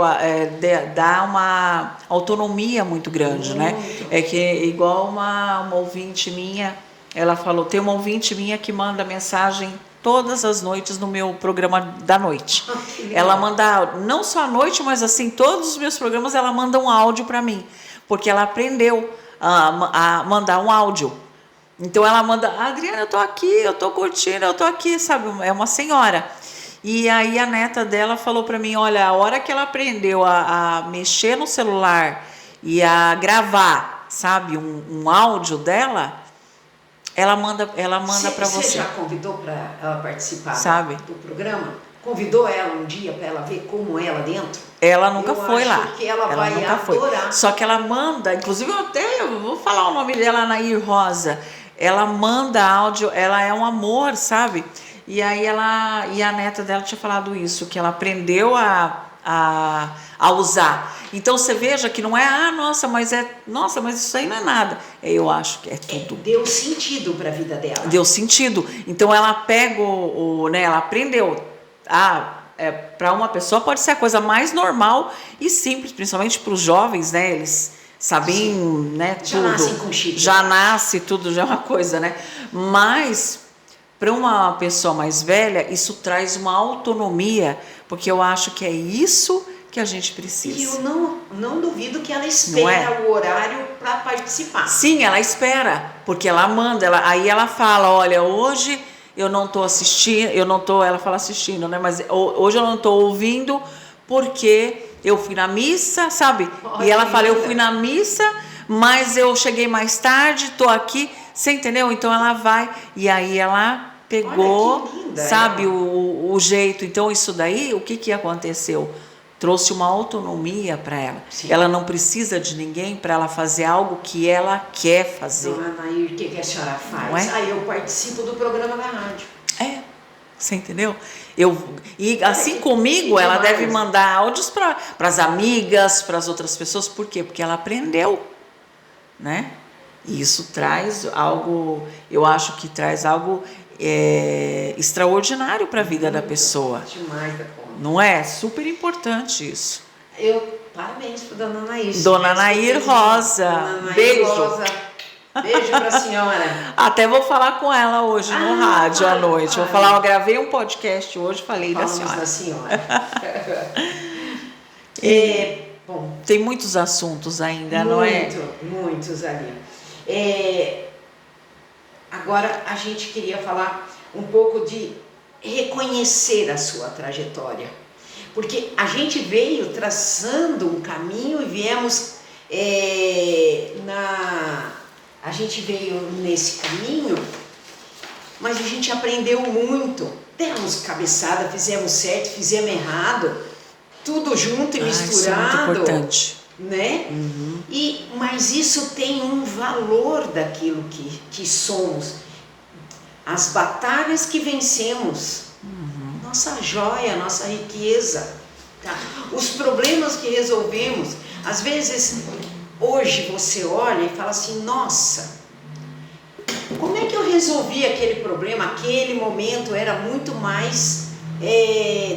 Speaker 1: Dá uma autonomia muito grande, né? É que igual uma ouvinte minha, ela falou, tem uma ouvinte minha que manda mensagem todas as noites no meu programa da noite. Ela manda, não só à noite, mas assim, todos os meus programas ela manda um áudio para mim, porque ela aprendeu a mandar um áudio. Então ela manda, Adriana, eu tô aqui, eu tô curtindo, eu tô aqui, sabe? É uma senhora. E aí a neta dela falou para mim, olha, a hora que ela aprendeu a mexer no celular e a gravar, sabe, um áudio dela, ela manda para você.
Speaker 2: Você já convidou para ela participar,
Speaker 1: sabe,
Speaker 2: do programa? Convidou ela um dia para ela ver como é lá dentro?
Speaker 1: Ela nunca foi lá.
Speaker 2: Que ela vai
Speaker 1: nunca
Speaker 2: adorar.
Speaker 1: Foi. Só que ela manda, inclusive eu vou falar o nome dela, Anair Rosa. Ela manda áudio, ela é um amor, sabe? E aí e a neta dela tinha falado isso, que ela aprendeu a usar. Então você veja que não é, nossa, mas isso aí não é nada. Eu acho que é tudo.
Speaker 2: Deu sentido para a vida dela.
Speaker 1: Deu sentido. Então ela pega né, ela aprendeu. Para uma pessoa pode ser a coisa mais normal e simples, principalmente para os jovens, né? Eles sabem, né, tudo.
Speaker 2: Já nascem com chip.
Speaker 1: Já nasce tudo, já é uma coisa, né? Mas para uma pessoa mais velha, isso traz uma autonomia, porque eu acho que é isso que a gente precisa.
Speaker 2: E eu não duvido que ela espera o horário para participar.
Speaker 1: Sim, ela espera, porque ela manda, aí ela fala, olha, hoje eu não estou assistindo, ela fala assistindo, né? Mas hoje eu não estou ouvindo porque eu fui na missa, sabe? E ela fala, eu fui na missa, mas eu cheguei mais tarde, estou aqui, você entendeu? Então ela vai, e aí ela pegou, linda, sabe, o jeito. Então isso daí, o que aconteceu? Trouxe uma autonomia para ela. Sim. Ela não precisa de ninguém para ela fazer algo que ela quer fazer.
Speaker 2: Dona Nair, o que a senhora faz? Eu participo do programa da rádio.
Speaker 1: Você entendeu? E assim comigo, ela deve mandar áudios para as amigas, para as outras pessoas. Por quê? Porque ela aprendeu, né? E isso traz algo, eu acho que traz algo extraordinário para a vida da pessoa.
Speaker 2: Demais da conta.
Speaker 1: Não é? Super importante isso.
Speaker 2: Parabéns para Dona Nair.
Speaker 1: Dona Nair Rosa.
Speaker 2: Dona Nair
Speaker 1: beijo.
Speaker 2: Rosa. Beijo para a senhora.
Speaker 1: Até vou falar com ela hoje no rádio à noite. Vou falar, eu gravei um podcast hoje, falei da senhora.
Speaker 2: Da senhora.
Speaker 1: Bom, tem muitos assuntos ainda, não é?
Speaker 2: Muitos ali. Agora a gente queria falar um pouco de reconhecer a sua trajetória, porque a gente veio traçando um caminho e viemos a gente veio nesse caminho, mas a gente aprendeu muito, demos cabeçada, fizemos certo, fizemos errado, tudo junto e misturado.
Speaker 1: Isso é muito importante.
Speaker 2: Né?
Speaker 1: Uhum.
Speaker 2: Mas isso tem um valor daquilo que somos. As batalhas que vencemos, nossa joia, nossa riqueza, tá? Os problemas que resolvemos. Às vezes, hoje você olha e fala assim, nossa, como é que eu resolvi aquele problema? Aquele momento era muito mais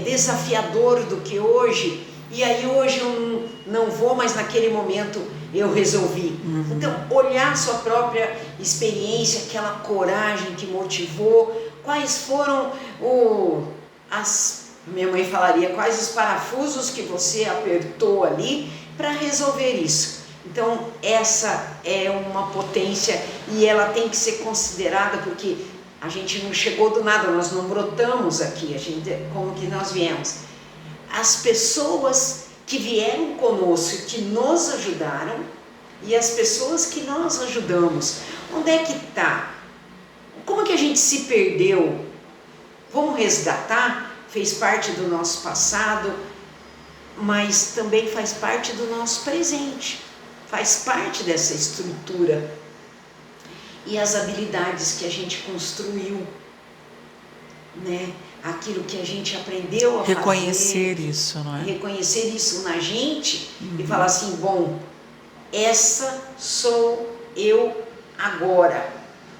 Speaker 2: desafiador do que hoje. E aí hoje eu não vou, mas naquele momento eu resolvi. Então, olhar sua própria experiência, aquela coragem que motivou, quais foram minha mãe falaria, quais os parafusos que você apertou ali para resolver isso. Então, essa é uma potência e ela tem que ser considerada, porque a gente não chegou do nada, nós não brotamos aqui, como que nós viemos. As pessoas que vieram conosco, que nos ajudaram, e as pessoas que nós ajudamos. Onde é que está? Como é que a gente se perdeu? Vamos resgatar? Fez parte do nosso passado, mas também faz parte do nosso presente. Faz parte dessa estrutura. E as habilidades que a gente construiu, né? Aquilo que a gente aprendeu a
Speaker 1: reconhecer isso, não é?
Speaker 2: Reconhecer isso na gente e falar assim, bom, essa sou eu agora,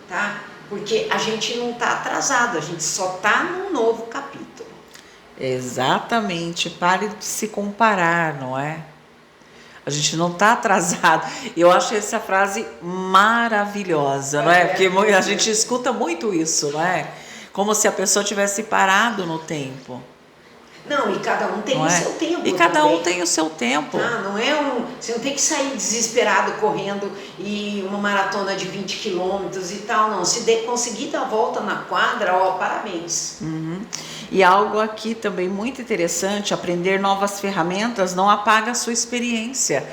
Speaker 2: tá? Porque a gente não está atrasado, a gente só está num novo capítulo.
Speaker 1: Exatamente, pare de se comparar, não é? A gente não está atrasado. Eu acho essa frase maravilhosa, não é? Porque a gente escuta muito isso, não é? Como se a pessoa tivesse parado no tempo.
Speaker 2: Não, e cada um tem o seu tempo.
Speaker 1: E cada um tem o seu tempo.
Speaker 2: Não é você não tem que sair desesperado correndo e uma maratona de 20 quilômetros e tal, não. Se conseguir dar a volta na quadra, parabéns.
Speaker 1: E algo aqui também muito interessante, aprender novas ferramentas não apaga a sua experiência.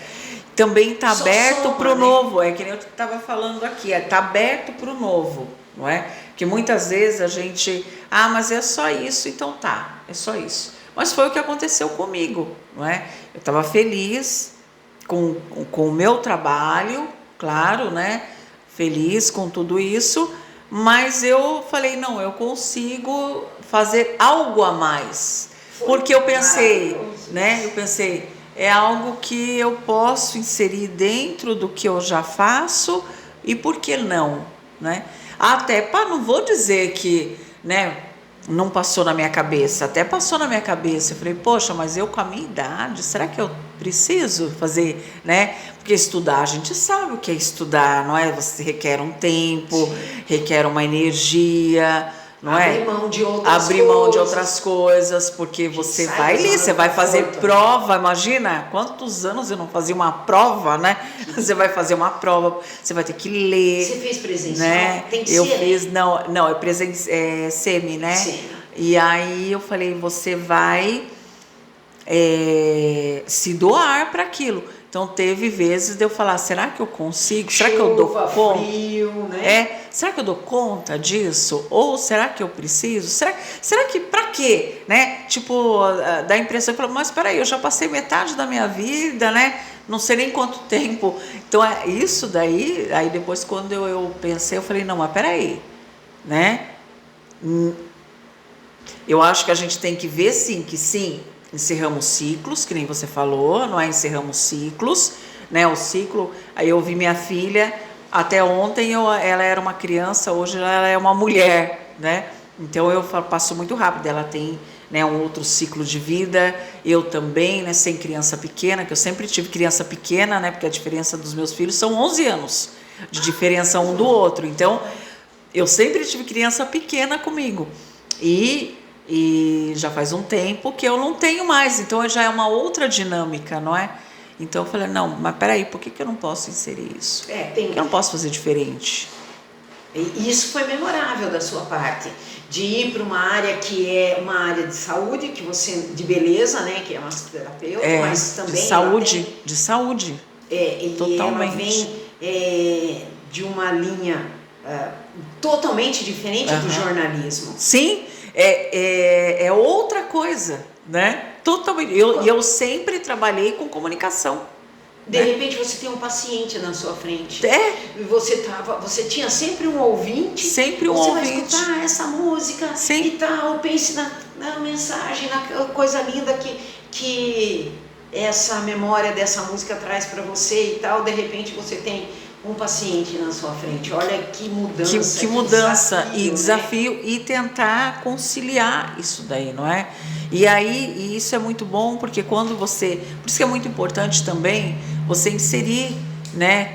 Speaker 1: Também está aberto para o novo. É que nem eu estava falando aqui, está aberto para o novo, não é? Porque muitas vezes a gente, mas é só isso, então é só isso. Mas foi o que aconteceu comigo, não é? Eu estava feliz com o meu trabalho, claro, né? Feliz com tudo isso, Mas eu falei, não, eu consigo fazer algo a mais. Porque eu pensei, né? Eu pensei, é algo que eu posso inserir dentro do que eu já faço e por que não, né? Até, não vou dizer que, né, não passou na minha cabeça, até passou na minha cabeça. Eu falei, poxa, mas eu com a minha idade, será que eu preciso fazer, né? Porque estudar, a gente sabe o que é estudar, não é? Você requer um tempo, sim, requer uma energia, não é?
Speaker 2: Abrir mão de
Speaker 1: outras coisas, porque você vai ali, você vai fazer prova, imagina, quantos anos eu não fazia uma prova, né? Você vai fazer uma prova, você vai ter que ler.
Speaker 2: Você fez presencial?
Speaker 1: Né?
Speaker 2: Tem que
Speaker 1: eu
Speaker 2: ser,
Speaker 1: fiz,
Speaker 2: né?
Speaker 1: não, é semi, né?
Speaker 2: Sim.
Speaker 1: E aí eu falei, você vai se doar para aquilo. Então teve vezes de eu falar, será que eu consigo? Será que eu dou conta?
Speaker 2: Frio, né?
Speaker 1: Será que eu dou conta disso? Ou será que eu preciso? Será que pra quê? Né? Tipo, dá a impressão que eu falo, mas peraí, eu já passei metade da minha vida, né? Não sei nem quanto tempo. Então isso daí, aí depois quando eu pensei, eu falei, não, mas peraí, né? Eu acho que a gente tem que ver sim, encerramos ciclos, que nem você falou, não é? Encerramos ciclos, né? O ciclo, aí eu vi minha filha, até ontem ela era uma criança, hoje ela é uma mulher, né? Então eu passo muito rápido, ela tem, né, um outro ciclo de vida, eu também, né, sem criança pequena, que eu sempre tive criança pequena, né? Porque a diferença dos meus filhos são 11 anos de diferença um do outro, então eu sempre tive criança pequena comigo, e já faz um tempo que eu não tenho mais, então já é uma outra dinâmica, não é? Então eu falei, não, mas peraí, por que eu não posso inserir isso? Por que eu não posso fazer diferente?
Speaker 2: E isso foi memorável da sua parte, de ir para uma área que é uma área de saúde, que você, de beleza, né, que é massoterapeuta, mas também
Speaker 1: de saúde.
Speaker 2: Totalmente. E ela vem de uma linha totalmente diferente do jornalismo.
Speaker 1: Sim, é outra coisa, né? Totalmente. Eu sempre trabalhei com comunicação.
Speaker 2: De repente você tem um paciente na sua frente.
Speaker 1: E
Speaker 2: você tinha sempre um ouvinte.
Speaker 1: Sempre um
Speaker 2: ouvinte.
Speaker 1: Você
Speaker 2: vai escutar essa música.
Speaker 1: Sim.
Speaker 2: E tal. Pense na mensagem, na coisa linda que essa memória dessa música traz para você e tal. De repente você tem um paciente na sua frente. Olha que mudança.
Speaker 1: Que mudança e desafio, né? E tentar conciliar isso daí, não é? E aí, e isso é muito bom, porque quando por isso que é muito importante também você inserir, né?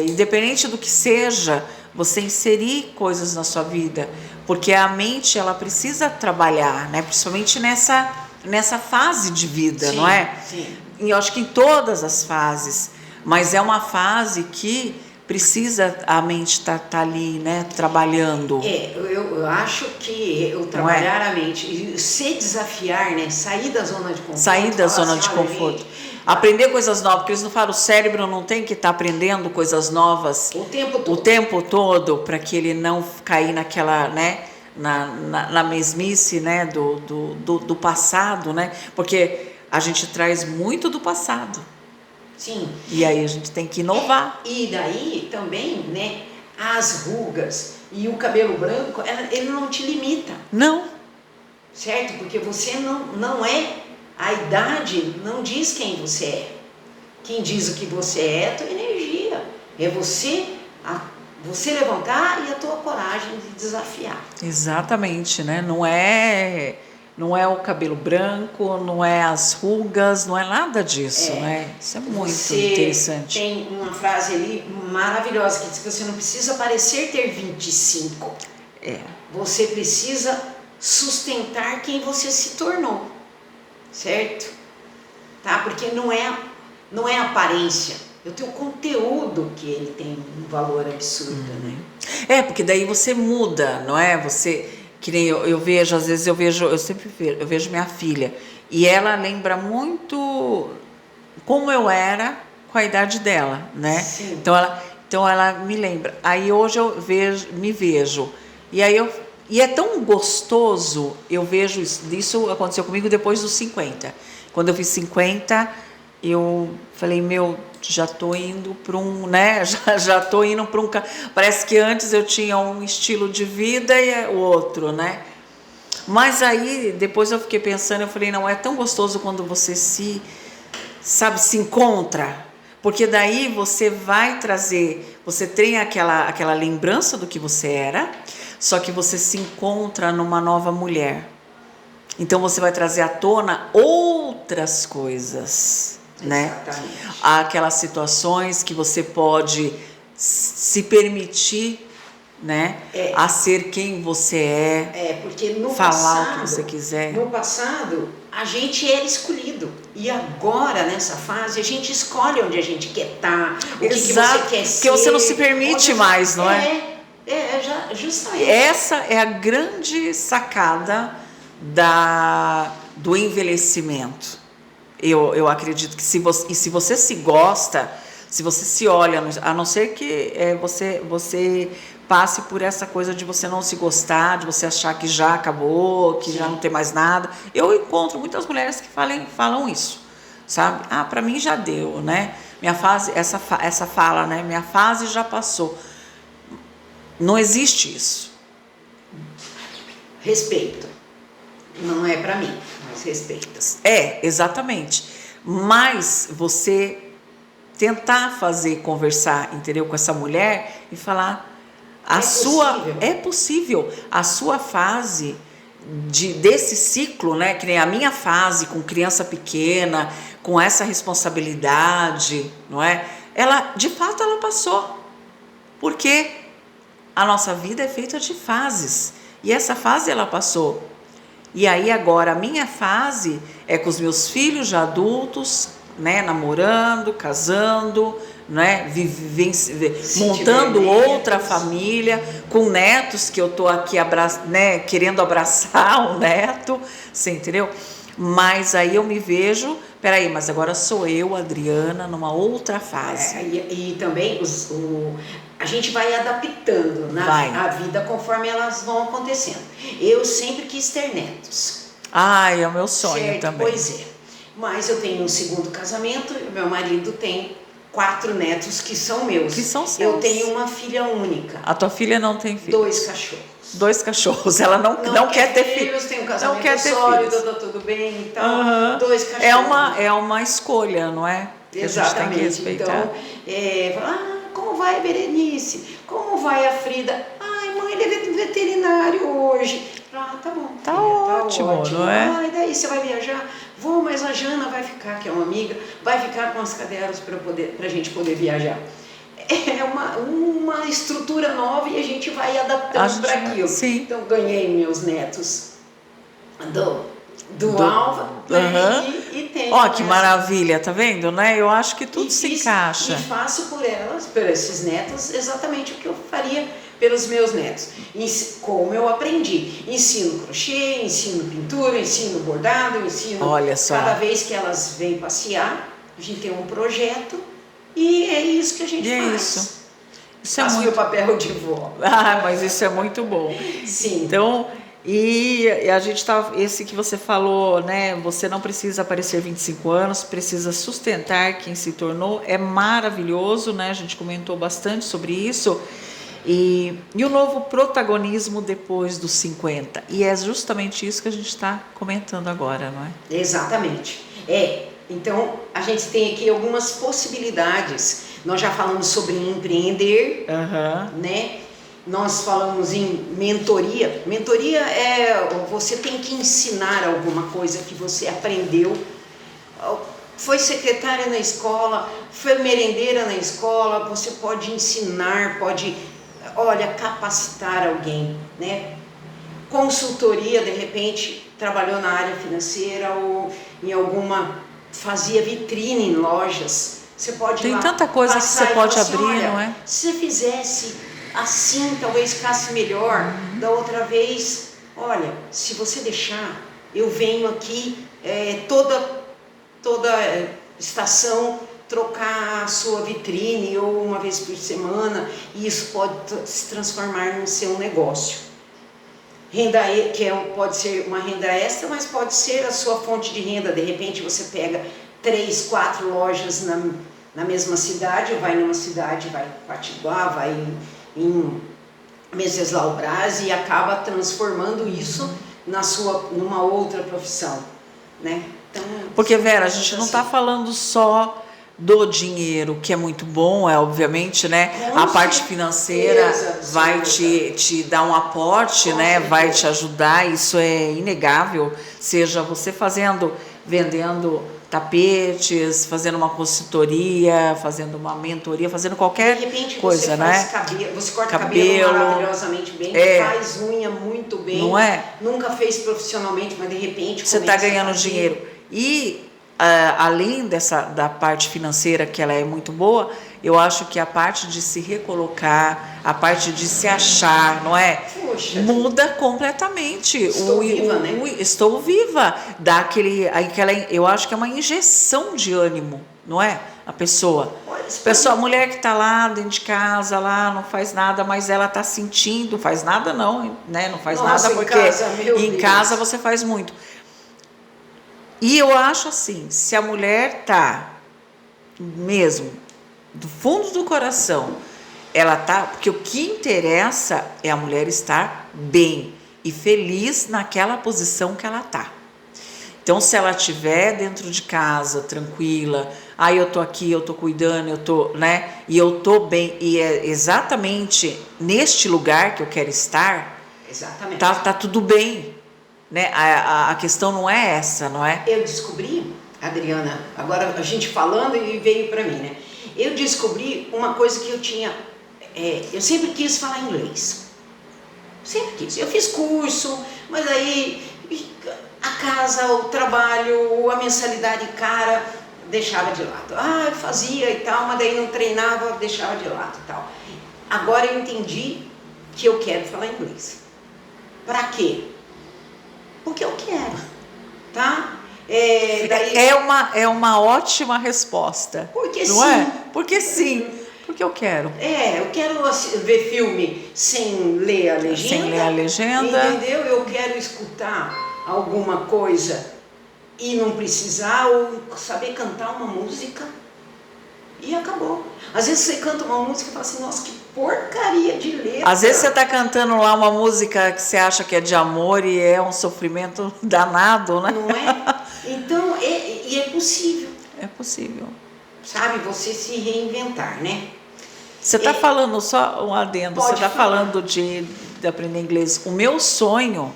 Speaker 1: Independente do que seja, você inserir coisas na sua vida, porque a mente, ela precisa trabalhar, né? Principalmente nessa fase de vida, sim, não é?
Speaker 2: Sim.
Speaker 1: E eu acho que em todas as fases, mas é uma fase que precisa a mente tá ali, né, trabalhando.
Speaker 2: Eu acho que trabalhar a mente e se desafiar, né, sair da zona de conforto.
Speaker 1: Sair da zona de conforto. Aprender coisas novas, porque eles não falam, o cérebro não tem que estar aprendendo coisas novas
Speaker 2: o tempo todo
Speaker 1: para que ele não cair naquela, né, na mesmice, né, do passado, né? Porque a gente traz muito do passado.
Speaker 2: Sim.
Speaker 1: E aí a gente tem que inovar.
Speaker 2: E daí também, né, as rugas e o cabelo branco, ele não te limita.
Speaker 1: Não.
Speaker 2: Certo? Porque você não é, a idade não diz quem você é. Quem diz o que você é a tua energia. É você levantar e a tua coragem de desafiar.
Speaker 1: Exatamente, né? Não é o cabelo branco, não é as rugas, não é nada disso, né? Isso é muito interessante.
Speaker 2: Tem uma frase ali maravilhosa que diz que você não precisa parecer ter 25. Você precisa sustentar quem você se tornou, certo? Tá? Porque não é aparência, é o teu conteúdo que ele tem um valor absurdo, né?
Speaker 1: Porque daí você muda, não é? Que nem eu vejo, às vezes eu vejo minha filha, e ela lembra muito como eu era com a idade dela, né?
Speaker 2: Sim.
Speaker 1: Então ela me lembra. Aí hoje eu me vejo, e é tão gostoso, eu vejo isso aconteceu comigo depois dos 50. Quando eu fiz 50, eu falei, já tô indo para um, né? Já tô indo para um... Parece que antes eu tinha um estilo de vida e o outro, né? Mas aí, depois eu fiquei pensando, eu falei, não, é tão gostoso quando você se encontra, porque daí você vai trazer, você tem aquela lembrança do que você era, só que você se encontra numa nova mulher. Então você vai trazer à tona outras coisas, né?
Speaker 2: Exatamente.
Speaker 1: Aquelas situações que você pode se permitir, né? A ser quem você é.
Speaker 2: Porque no
Speaker 1: falar
Speaker 2: passado,
Speaker 1: o que você quiser.
Speaker 2: No passado, a gente era escolhido. E agora, nessa fase, a gente escolhe onde a gente quer estar, o que você quer ser.
Speaker 1: Porque você não se permite mais, não é?
Speaker 2: Justamente.
Speaker 1: Essa é a grande sacada do envelhecimento. Eu acredito que se você se gosta, se você se olha, a não ser que você passe por essa coisa de você não se gostar, de você achar que já acabou, que já não tem mais nada. Eu encontro muitas mulheres que falam isso, sabe? Para mim já deu, né? Minha fase, essa fala, né? Minha fase já passou. Não existe isso.
Speaker 2: Respeito. Não é para mim, mas respeito.
Speaker 1: Exatamente. Mas você tentar conversar, entendeu? Com essa mulher e falar... É possível. A sua fase desse ciclo, né? Que nem a minha fase com criança pequena, com essa responsabilidade, não é? De fato, ela passou. Porque a nossa vida é feita de fases. E essa fase ela passou. E aí agora a minha fase é com os meus filhos já adultos, né? Namorando, casando, né? Montando outra família, com netos que eu tô aqui né? Querendo abraçar o neto, você entendeu? Mas aí eu me vejo, peraí, mas agora sou eu, Adriana, numa outra fase.
Speaker 2: E também a gente vai adaptando a vida conforme elas vão acontecendo. Eu sempre quis ter netos.
Speaker 1: É o meu sonho, certo? Também.
Speaker 2: Pois é. Mas eu tenho um segundo casamento e meu marido tem 4 netos que são meus.
Speaker 1: Que são seus.
Speaker 2: Eu tenho uma filha única.
Speaker 1: A tua filha não tem filhos?
Speaker 2: 2 cachorros.
Speaker 1: 2 cachorros. Ela não quer ter filhos.
Speaker 2: Tem um casamento sólido, tá tudo bem e tal. 2 cachorros.
Speaker 1: É uma escolha, não é?
Speaker 2: Exatamente.
Speaker 1: A gente tem que respeitar.
Speaker 2: Então, como vai a Berenice? Como vai a Frida? Mãe, ele é veterinário hoje. Tá bom.
Speaker 1: Tá ótimo, não é?
Speaker 2: E daí você vai viajar? Vou, mas a Jana vai ficar, que é uma amiga, vai ficar com as cadelas pra gente poder viajar. É uma estrutura nova e a gente vai adaptando para aquilo.
Speaker 1: Sim.
Speaker 2: Então, ganhei meus netos do Alva, né? E tenho.
Speaker 1: Que maravilha, tá vendo, né? Eu acho que tudo se encaixa.
Speaker 2: E faço por esses netos, exatamente o que eu faria pelos meus netos. Como eu aprendi. Ensino crochê, ensino pintura, ensino bordado, ensino...
Speaker 1: Olha só.
Speaker 2: Cada vez que elas vêm passear, a gente tem um projeto e é isso que a gente faz.
Speaker 1: Isso é
Speaker 2: Faço
Speaker 1: muito...
Speaker 2: meu papel de vó.
Speaker 1: Mas isso é muito bom.
Speaker 2: Sim.
Speaker 1: Então... E a gente esse que você falou, né? Você não precisa aparecer 25 anos, precisa sustentar quem se tornou. É maravilhoso, né? A gente comentou bastante sobre isso. E o novo protagonismo depois dos 50. E é justamente isso que a gente está comentando agora, não é?
Speaker 2: Exatamente. Então, a gente tem aqui algumas possibilidades. Nós já falamos sobre empreender, né? Nós falamos em mentoria. Mentoria você tem que ensinar alguma coisa que você aprendeu. Foi secretária na escola, foi merendeira na escola, você pode ensinar, capacitar alguém, né? Consultoria, de repente, trabalhou na área financeira ou fazia vitrine em lojas. Você pode
Speaker 1: Tem tanta coisa que você pode abrir, não é?
Speaker 2: Se você fizesse assim, talvez ficasse melhor. Da outra vez, olha, se você deixar, eu venho aqui toda estação trocar a sua vitrine ou uma vez por semana, e isso pode se transformar no seu negócio. Pode ser uma renda extra, mas pode ser a sua fonte de renda. De repente você pega 3, 4 lojas na mesma cidade, ou vai numa cidade, vai em Quatiguá, vai em Venceslau Braz e acaba transformando isso numa outra profissão, né? Então,
Speaker 1: porque, Vera, a gente não está falando só do dinheiro, que é muito bom, obviamente, né?
Speaker 2: Com
Speaker 1: A parte
Speaker 2: certeza,
Speaker 1: financeira vai
Speaker 2: absoluta.
Speaker 1: te dar um aporte,
Speaker 2: Com
Speaker 1: né?
Speaker 2: certeza.
Speaker 1: Vai te ajudar, isso é inegável. Seja você vendendo tapetes, fazendo uma consultoria, fazendo uma mentoria, fazendo qualquer
Speaker 2: De repente
Speaker 1: coisa,
Speaker 2: você
Speaker 1: né?
Speaker 2: você corta cabelo maravilhosamente bem, faz unha muito bem,
Speaker 1: não é?
Speaker 2: Nunca fez profissionalmente, mas de repente
Speaker 1: Você está
Speaker 2: começa a
Speaker 1: ganhando
Speaker 2: fazer.
Speaker 1: dinheiro. E além da parte financeira, que ela é muito boa, eu acho que a parte de se recolocar, a parte de se achar, não é?
Speaker 2: Puxa,
Speaker 1: muda completamente.
Speaker 2: Estou viva, né?
Speaker 1: Estou viva. Dá eu acho que é uma injeção de ânimo, não é? A pessoa. A mulher que está lá dentro de casa, lá, não faz nada, mas ela está sentindo, faz nada não, né? Não faz
Speaker 2: Nossa,
Speaker 1: nada porque em casa você faz muito. E eu acho assim, se a mulher tá mesmo do fundo do coração, ela tá, porque o que interessa é a mulher estar bem e feliz naquela posição que ela tá. Então, se ela estiver dentro de casa, tranquila, eu tô aqui, eu tô cuidando, eu tô, né? E eu tô bem, e é exatamente neste lugar que eu quero estar,
Speaker 2: exatamente.
Speaker 1: Tá tudo bem, né? A questão não é essa, não é?
Speaker 2: Eu descobri, Adriana, agora a gente falando e veio para mim, né? Eu descobri uma coisa que eu tinha, eu sempre quis falar inglês. Sempre quis. Eu fiz curso, mas aí a casa, o trabalho, a mensalidade cara, deixava de lado. Eu fazia e tal, mas daí não treinava, deixava de lado e tal. Agora eu entendi que eu quero falar inglês. Pra quê? Porque eu quero, tá?
Speaker 1: É uma ótima resposta.
Speaker 2: Porque
Speaker 1: não
Speaker 2: sim.
Speaker 1: É? Porque sim. Porque eu quero.
Speaker 2: Eu quero ver filme sem ler a legenda.
Speaker 1: Sem ler a legenda.
Speaker 2: Entendeu? Eu quero escutar alguma coisa e não precisar, ou saber cantar uma música e acabou. Às vezes você canta uma música e fala assim, nossa, que porcaria de letra.
Speaker 1: Às vezes você está cantando lá uma música que você acha que é de amor e é um sofrimento danado, né?
Speaker 2: Não é? Então, é possível.
Speaker 1: É possível.
Speaker 2: Sabe, você se reinventar, né?
Speaker 1: Você está falando, só um adendo, você está falando de aprender inglês. O meu sonho,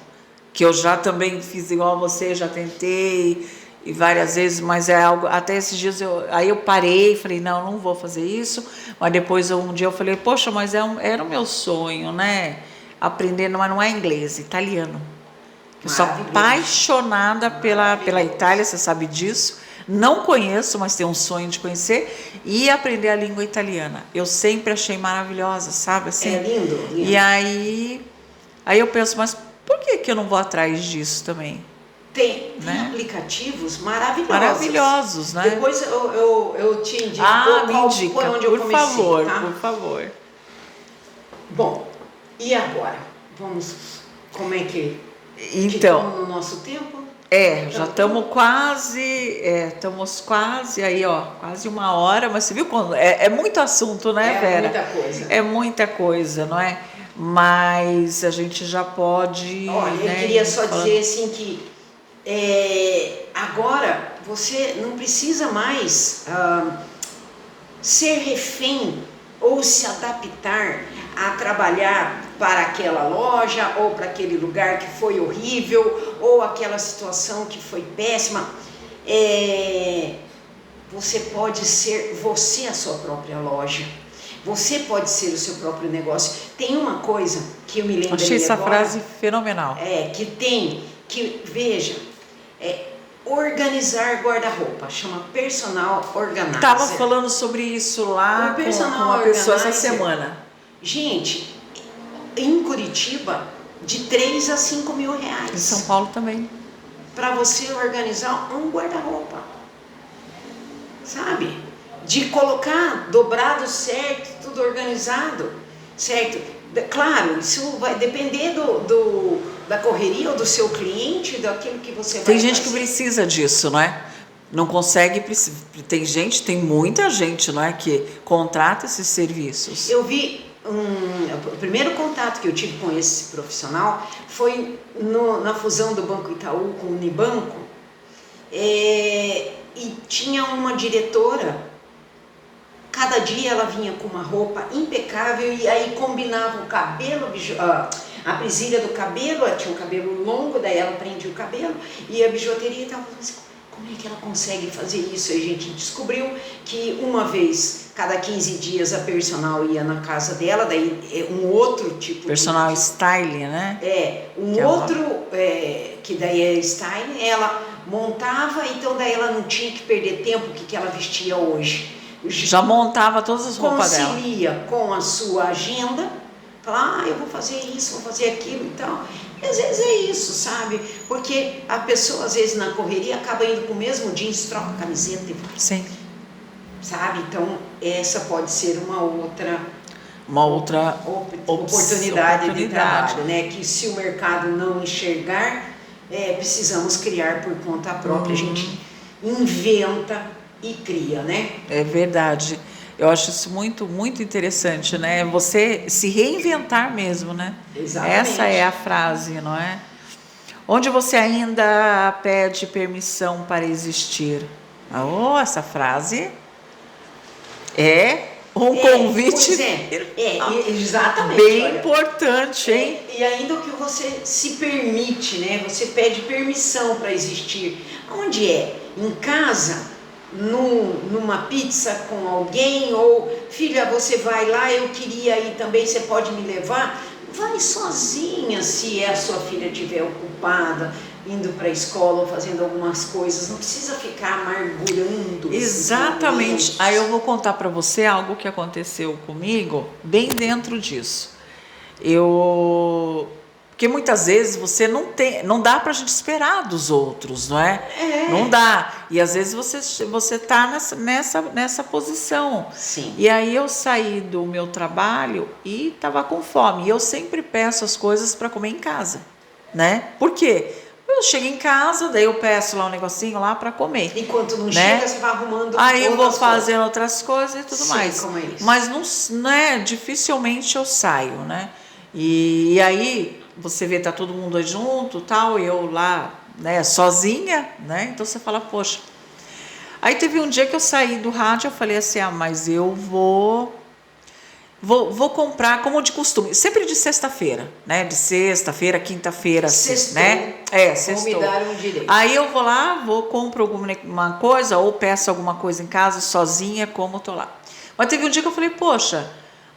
Speaker 1: que eu já também fiz igual a você, já tentei e várias vezes, mas é algo, até esses dias aí eu parei, falei, não vou fazer isso, mas depois um dia eu falei, poxa, mas era o meu sonho, né? Aprendendo, mas não é inglês, italiano. Eu sou apaixonada pela Itália, você sabe disso. Não conheço, mas tenho um sonho de conhecer e aprender a língua italiana. Eu sempre achei maravilhosa, sabe? Assim,
Speaker 2: é lindo.
Speaker 1: E aí eu penso, mas por que eu não vou atrás disso também?
Speaker 2: Tem aplicativos maravilhosos.
Speaker 1: Maravilhosos, né?
Speaker 2: Depois eu te indico
Speaker 1: me indica,
Speaker 2: por onde eu comecei,
Speaker 1: favor,
Speaker 2: tá?
Speaker 1: por favor.
Speaker 2: Bom, e agora? Como é que
Speaker 1: então,
Speaker 2: no nosso tempo?
Speaker 1: Já estamos quase aí, quase 1 hora, mas você viu quando é muito assunto, né, Vera?
Speaker 2: É muita coisa.
Speaker 1: É muita coisa, não é? Mas a gente já pode...
Speaker 2: Olha, eu queria só dizer assim que agora você não precisa mais ser refém ou se adaptar a trabalhar para aquela loja ou para aquele lugar que foi horrível ou aquela situação que foi péssima. Você pode ser a sua própria loja. Você pode ser o seu próprio negócio. Tem uma coisa que eu me lembrei agora.
Speaker 1: Achei essa frase fenomenal.
Speaker 2: Veja, organizar guarda-roupa, chama personal organizer.
Speaker 1: Estava falando sobre isso lá com uma pessoa essa semana.
Speaker 2: Gente, em Curitiba, de 3 a 5 mil reais.
Speaker 1: Em São Paulo também.
Speaker 2: Para você organizar um guarda-roupa. Sabe? De colocar dobrado certo, tudo organizado, certo? Claro, isso vai depender da correria ou do seu cliente, daquilo que você vai
Speaker 1: Tem gente
Speaker 2: fazer.
Speaker 1: que precisa disso, não é? Não consegue, tem muita gente, não é, que contrata esses serviços.
Speaker 2: Eu vi o primeiro contato que eu tive com esse profissional foi na fusão do Banco Itaú com o Unibanco, e tinha uma diretora, cada dia ela vinha com uma roupa impecável e aí combinava o cabelo, a presilha do cabelo, ela tinha um cabelo longo, daí ela prendia o cabelo e a bijuteria estava assim, como é que ela consegue fazer isso? E a gente descobriu que uma vez, cada 15 dias, a personal ia na casa dela, daí um outro tipo
Speaker 1: personal styling, né?
Speaker 2: Que daí é styling, ela montava, então daí ela não tinha que perder tempo, o que ela vestia hoje.
Speaker 1: Já montava todas as roupas dela.
Speaker 2: Concilia com a sua agenda, falar, eu vou fazer isso, vou fazer aquilo e tal. E às vezes é isso, sabe? Porque a pessoa, às vezes, na correria, acaba indo com o mesmo jeans, troca a camiseta e vai.
Speaker 1: Sim.
Speaker 2: Sabe? Então, essa pode ser uma outra
Speaker 1: oportunidade
Speaker 2: de trabalho, né? Que se o mercado não enxergar, precisamos criar por conta própria. A gente inventa e cria, né?
Speaker 1: É verdade. Eu acho isso muito, muito interessante, né? Você se reinventar mesmo, né?
Speaker 2: Exatamente.
Speaker 1: Essa é a frase, não é? Onde você ainda pede permissão para existir. Oh, essa frase é um convite
Speaker 2: exatamente,
Speaker 1: bem importante, hein?
Speaker 2: E ainda o que você se permite, né? Você pede permissão para existir. Onde é? Em casa? Numa pizza com alguém, ou filha, você vai lá, eu queria ir também, você pode me levar? Vai sozinha se a sua filha estiver ocupada, indo para a escola ou fazendo algumas coisas, não precisa ficar amargurando.
Speaker 1: Exatamente. Aí eu vou contar para você algo que aconteceu comigo bem dentro disso. Porque muitas vezes você não dá pra gente esperar dos outros, não é? Não dá. E às vezes você tá nessa posição.
Speaker 2: Sim.
Speaker 1: E aí eu saí do meu trabalho e tava com fome. E eu sempre peço as coisas para comer em casa, né? Por quê? Eu chego em casa, daí eu peço lá um negocinho lá para comer.
Speaker 2: Enquanto não
Speaker 1: né?
Speaker 2: chega, você vai arrumando
Speaker 1: aí eu vou
Speaker 2: outras
Speaker 1: fazendo outras coisas e tudo
Speaker 2: Sim,
Speaker 1: mais.
Speaker 2: como é isso?
Speaker 1: Mas não é, dificilmente eu saio, né? E aí você vê, tá todo mundo aí junto, tal, e eu lá, né, sozinha, né? Então você fala, poxa. Aí teve um dia que eu saí do rádio, eu falei assim, mas eu vou comprar como de costume, sempre de sexta-feira, né? De sexta-feira, quinta-feira,
Speaker 2: Sextou.
Speaker 1: né? Sextou.
Speaker 2: Vou me dar um direito.
Speaker 1: Aí eu vou lá, compro alguma coisa ou peço alguma coisa em casa sozinha, como tô lá. Mas teve um dia que eu falei, poxa,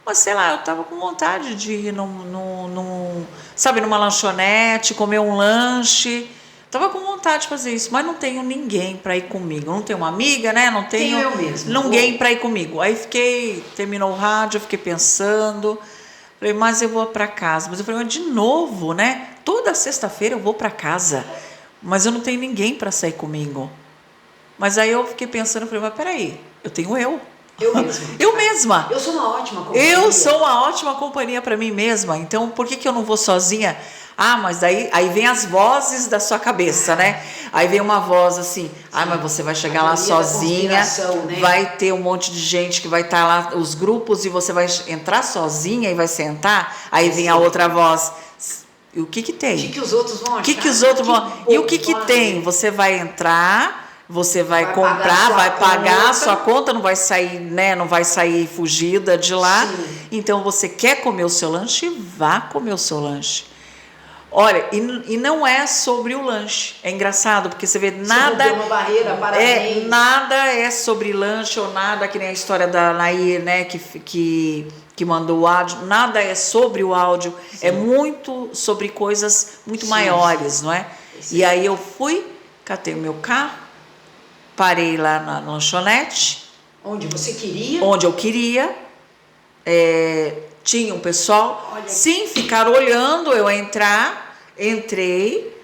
Speaker 1: mas sei lá, eu tava com vontade de ir numa lanchonete, comer um lanche. Tava com vontade de fazer isso, mas não tenho ninguém para ir comigo. Não tenho uma amiga, né? Não tenho
Speaker 2: eu mesmo.
Speaker 1: Ninguém para ir comigo. Aí terminou o rádio, eu fiquei pensando. Falei, mas eu vou para casa. Mas eu falei, mas de novo, né? Toda sexta-feira eu vou para casa, mas eu não tenho ninguém para sair comigo. Mas aí eu fiquei pensando, falei, mas peraí, eu tenho eu.
Speaker 2: Eu mesma.
Speaker 1: Eu mesma.
Speaker 2: Eu sou uma ótima companhia.
Speaker 1: Eu sou uma ótima companhia para mim mesma. Então, por que eu não vou sozinha? Mas daí aí vem as vozes da sua cabeça, né? Aí vem uma voz assim, mas você vai chegar lá sozinha,
Speaker 2: né?
Speaker 1: vai ter um monte de gente que vai estar lá, os grupos, e você vai entrar sozinha e vai sentar. Aí vem a outra voz. E o que tem?
Speaker 2: O que os outros vão achar?
Speaker 1: O que os outros vão... E o que tem? Você vai entrar... Você vai comprar, vai pagar a sua conta, não vai sair, né? Não vai sair fugida de lá.
Speaker 2: Sim.
Speaker 1: Então você quer comer o seu lanche, vá comer o seu lanche. Olha, e não é sobre o lanche. É engraçado, porque você vê nada.
Speaker 2: Você uma barreira, parabéns.
Speaker 1: Nada é sobre lanche ou nada, que nem a história da Nair, né? Que mandou o áudio. Nada é sobre o áudio. Sim. É muito sobre coisas muito maiores, não é? Sim. E aí eu fui, catei o meu carro. Parei lá na lanchonete.
Speaker 2: Onde você queria?
Speaker 1: Onde eu queria. Tinha um pessoal. Sim, ficaram olhando eu entrar. Entrei.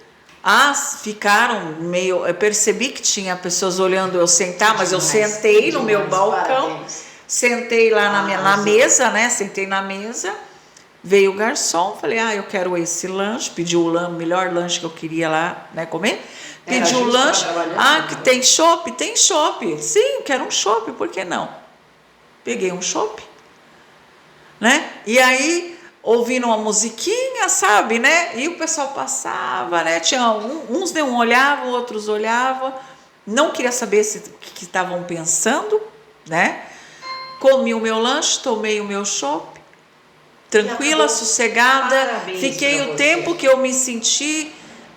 Speaker 1: Ficaram meio... Eu percebi que tinha pessoas olhando eu sentar, mas eu sentei no meu balcão. Parabéns. Sentei lá na mesa, né? Sentei na mesa. Veio o garçom, falei, eu quero esse lanche, pedi o melhor lanche que eu queria lá, né, comer. Pedi o lanche, que tem chopp? Tem chopp. Sim, quero um chopp, por que não? Peguei um chopp, né? E aí, ouvindo uma musiquinha, sabe, né? E o pessoal passava, né? Tinha uns não olhavam, outros olhavam. Não queria saber o que estavam pensando, né? Comi o meu lanche, tomei o meu chopp. Tranquila, sossegada,
Speaker 2: Parabéns,
Speaker 1: fiquei o tempo que eu me senti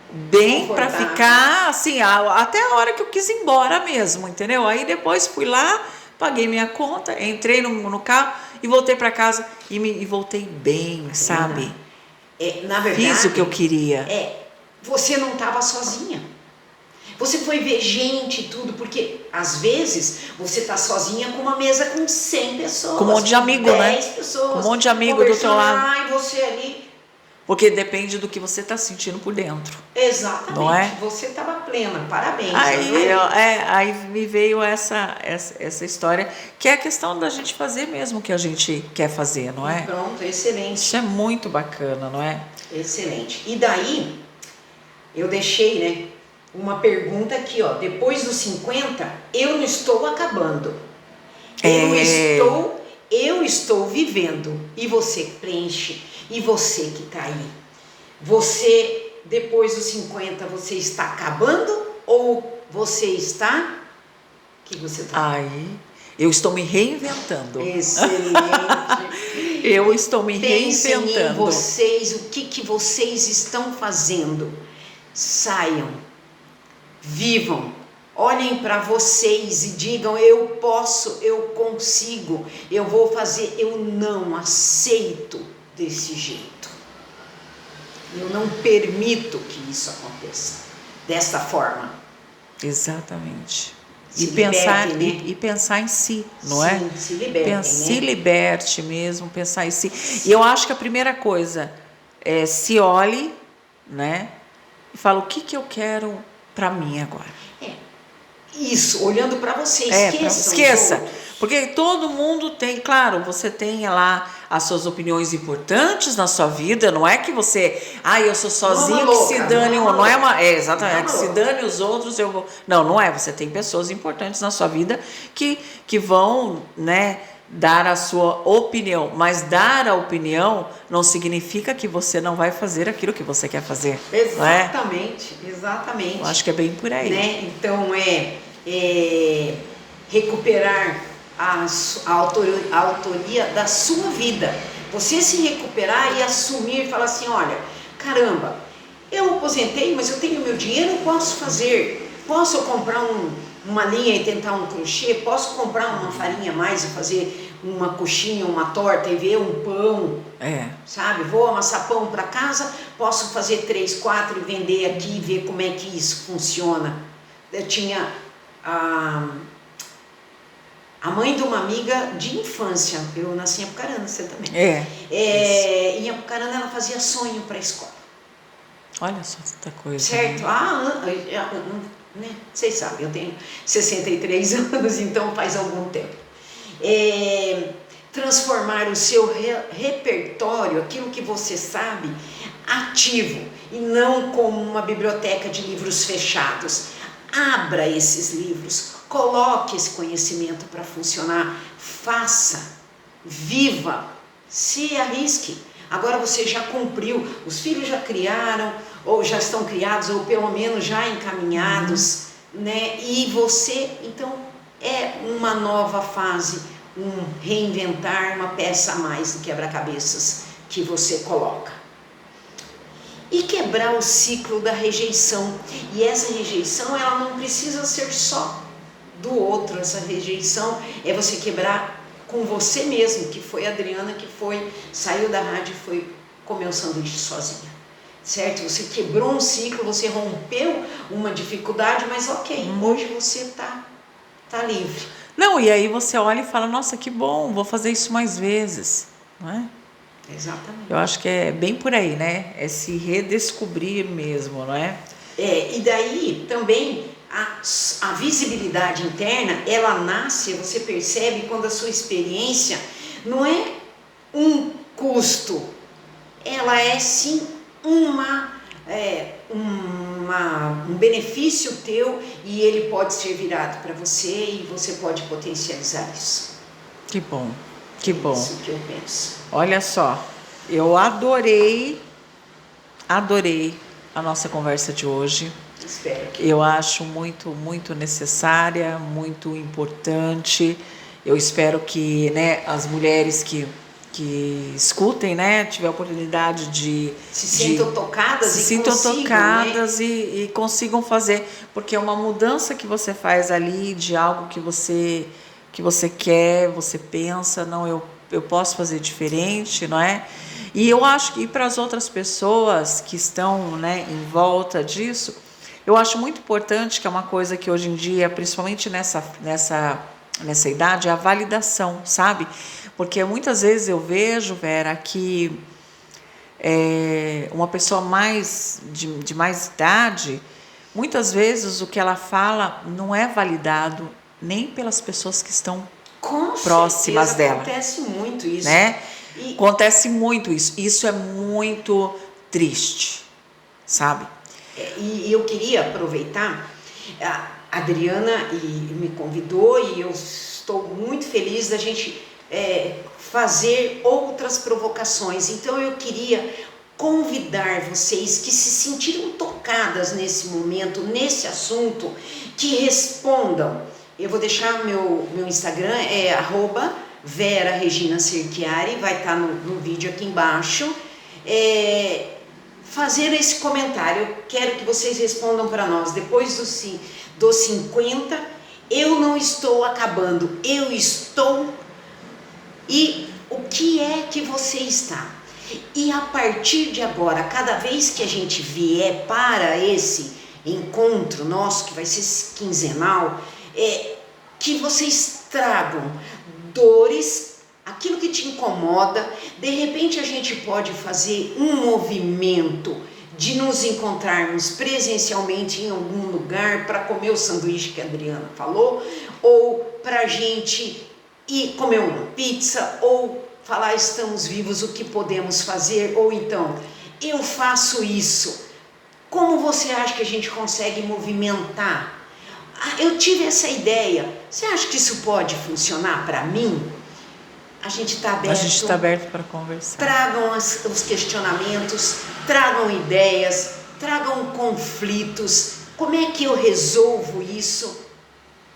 Speaker 1: bem para ficar, assim, até a hora que eu quis ir embora mesmo, entendeu? Aí depois fui lá, paguei minha conta, entrei no carro e voltei para casa e voltei bem, sabe?
Speaker 2: Na verdade,
Speaker 1: fiz o que eu queria.
Speaker 2: Você não estava sozinha. Você foi ver gente e tudo, porque às vezes você tá sozinha com uma mesa com 100 pessoas.
Speaker 1: Com um monte de amigo,
Speaker 2: 10 pessoas.
Speaker 1: Com um monte de amigo do teu lado.
Speaker 2: E você ali.
Speaker 1: Porque depende do que você tá sentindo por dentro.
Speaker 2: Exatamente.
Speaker 1: Não é?
Speaker 2: Você estava plena, parabéns.
Speaker 1: Aí me veio essa história, que é a questão da gente fazer mesmo o que a gente quer fazer, não é?
Speaker 2: Pronto, excelente.
Speaker 1: Isso é muito bacana, não é?
Speaker 2: Excelente. E daí, eu deixei, né? Uma pergunta aqui, ó. Depois dos 50, eu não estou acabando. Eu estou vivendo. E você preenche. E você que está aí. Você, depois dos 50, você está acabando? Ou você está... O que você está?
Speaker 1: Eu estou me reinventando.
Speaker 2: Excelente.
Speaker 1: Eu estou me
Speaker 2: Pensem
Speaker 1: reinventando.
Speaker 2: Em vocês, o que vocês estão fazendo. Saiam. Vivam, olhem para vocês e digam: eu posso, eu consigo, eu vou fazer, eu não aceito desse jeito. Eu não permito que isso aconteça desta forma.
Speaker 1: Exatamente.
Speaker 2: E
Speaker 1: pensar em si, não
Speaker 2: é? Se libertem, né?
Speaker 1: Se liberte mesmo, pensar em si. E eu acho que a primeira coisa é se olhe, né? E fala o que eu quero para mim agora.
Speaker 2: Isso, olhando para você,
Speaker 1: esqueça. Porque todo mundo tem, claro, você tem lá as suas opiniões importantes na sua vida, não é que você, eu sou sozinho, que se dane, não é uma, exatamente, que se dane os outros, eu vou. Não é, você tem pessoas importantes na sua vida que vão, né, dar a sua opinião, mas dar a opinião não significa que você não vai fazer aquilo que você quer fazer.
Speaker 2: Exatamente, exatamente.
Speaker 1: Eu acho que é bem por aí.
Speaker 2: Né? Então recuperar a autoria da sua vida. Você se recuperar e assumir, falar assim, olha, caramba, eu aposentei, mas eu tenho meu dinheiro, posso fazer, posso comprar uma linha e tentar um crochê, posso comprar uma farinha a mais e fazer uma coxinha, uma torta e ver um pão, sabe? Vou amassar pão para casa, posso fazer 3, 4 e vender aqui e ver como é que isso funciona. Eu tinha a mãe de uma amiga de infância, eu nasci em Apucarana, você também. Em Apucarana ela fazia sonho para a escola.
Speaker 1: Olha só tanta coisa.
Speaker 2: Certo? Né? Vocês sabem, eu tenho 63 anos, então faz algum tempo. Transformar o seu repertório, aquilo que você sabe, ativo, e não como uma biblioteca de livros fechados. Abra esses livros, coloque esse conhecimento para funcionar, faça, viva, se arrisque. Agora você já cumpriu, os filhos já criaram, ou já estão criados, ou pelo menos já encaminhados, né? E você, então, é uma nova fase, um reinventar, uma peça a mais do quebra-cabeças que você coloca. E quebrar o ciclo da rejeição. E essa rejeição, ela não precisa ser só do outro. Essa rejeição é você quebrar com você mesmo, que foi a Adriana que saiu da rádio e foi comer um sanduíche sozinha. Certo? Você quebrou um ciclo, você rompeu uma dificuldade, mas hoje você tá livre.
Speaker 1: Não, e aí você olha e fala, nossa, que bom, vou fazer isso mais vezes, não é?
Speaker 2: Exatamente.
Speaker 1: Eu acho que é bem por aí, né? É se redescobrir mesmo, não é?
Speaker 2: E daí também a visibilidade interna, ela nasce, você percebe quando a sua experiência não é um custo, ela é sim um benefício teu e ele pode ser virado para você e você pode potencializar isso.
Speaker 1: Que bom, que bom.
Speaker 2: É isso que eu penso.
Speaker 1: Olha só, eu adorei a nossa conversa de hoje.
Speaker 2: Espero que...
Speaker 1: Eu acho muito necessária, muito importante. Eu espero que, né, as mulheres que escutem, né, tiver a oportunidade de
Speaker 2: se sintam tocadas
Speaker 1: e consigam fazer, porque é uma mudança que você faz ali de algo que você quer, você pensa, não, eu posso fazer diferente, não é? E eu acho que para as outras pessoas que estão, né, em volta disso, eu acho muito importante, que é uma coisa que hoje em dia, principalmente nessa idade, é a validação, sabe? Porque muitas vezes eu vejo, Vera, que uma pessoa de mais idade, muitas vezes o que ela fala não é validado nem pelas pessoas que estão próximas dela.
Speaker 2: Acontece muito isso.
Speaker 1: Né? Acontece muito isso. Isso é muito triste, sabe?
Speaker 2: E eu queria aproveitar, a Adriana me convidou e eu estou muito feliz da gente fazer outras provocações. Então eu queria convidar vocês que se sentiram tocadas nesse momento, nesse assunto, que respondam. Eu vou deixar meu Instagram, @VeraReginaCerchiari, vai estar no vídeo aqui embaixo. Fazer esse comentário, eu quero que vocês respondam para nós, depois dos 50, eu não estou acabando, eu estou, e o que é que você está? E a partir de agora, cada vez que a gente vier para esse encontro nosso, que vai ser quinzenal, que vocês tragam dores, aquilo que te incomoda. De repente a gente pode fazer um movimento de nos encontrarmos presencialmente em algum lugar para comer o sanduíche que a Adriana falou, ou para a gente ir comer uma pizza, ou falar estamos vivos, o que podemos fazer, ou então eu faço isso. Como você acha que a gente consegue movimentar? Eu tive essa ideia, você acha que isso pode funcionar para mim? A gente está aberto.
Speaker 1: A gente está aberto para conversar.
Speaker 2: Tragam os questionamentos, tragam ideias, tragam conflitos. Como é que eu resolvo isso?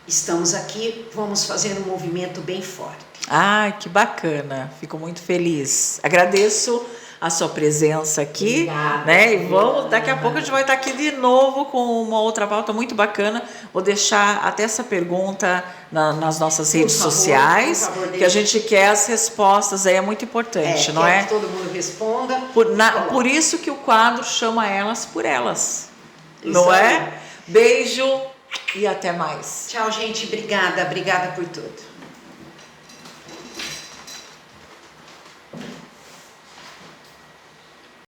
Speaker 2: Estamos aqui, vamos fazer um movimento bem forte.
Speaker 1: Ai, que bacana. Fico muito feliz. Agradeço a sua presença aqui.
Speaker 2: Obrigada,
Speaker 1: né? E daqui a pouco a gente vai estar aqui de novo com uma outra pauta muito bacana. Vou deixar até essa pergunta nas nossas redes sociais,
Speaker 2: por favor,
Speaker 1: que a gente quer as respostas, aí é muito importante, não é?
Speaker 2: Que todo mundo responda.
Speaker 1: Por isso que o quadro chama Elas por Elas, não é? Beijo e até mais.
Speaker 2: Tchau, gente. Obrigada por tudo.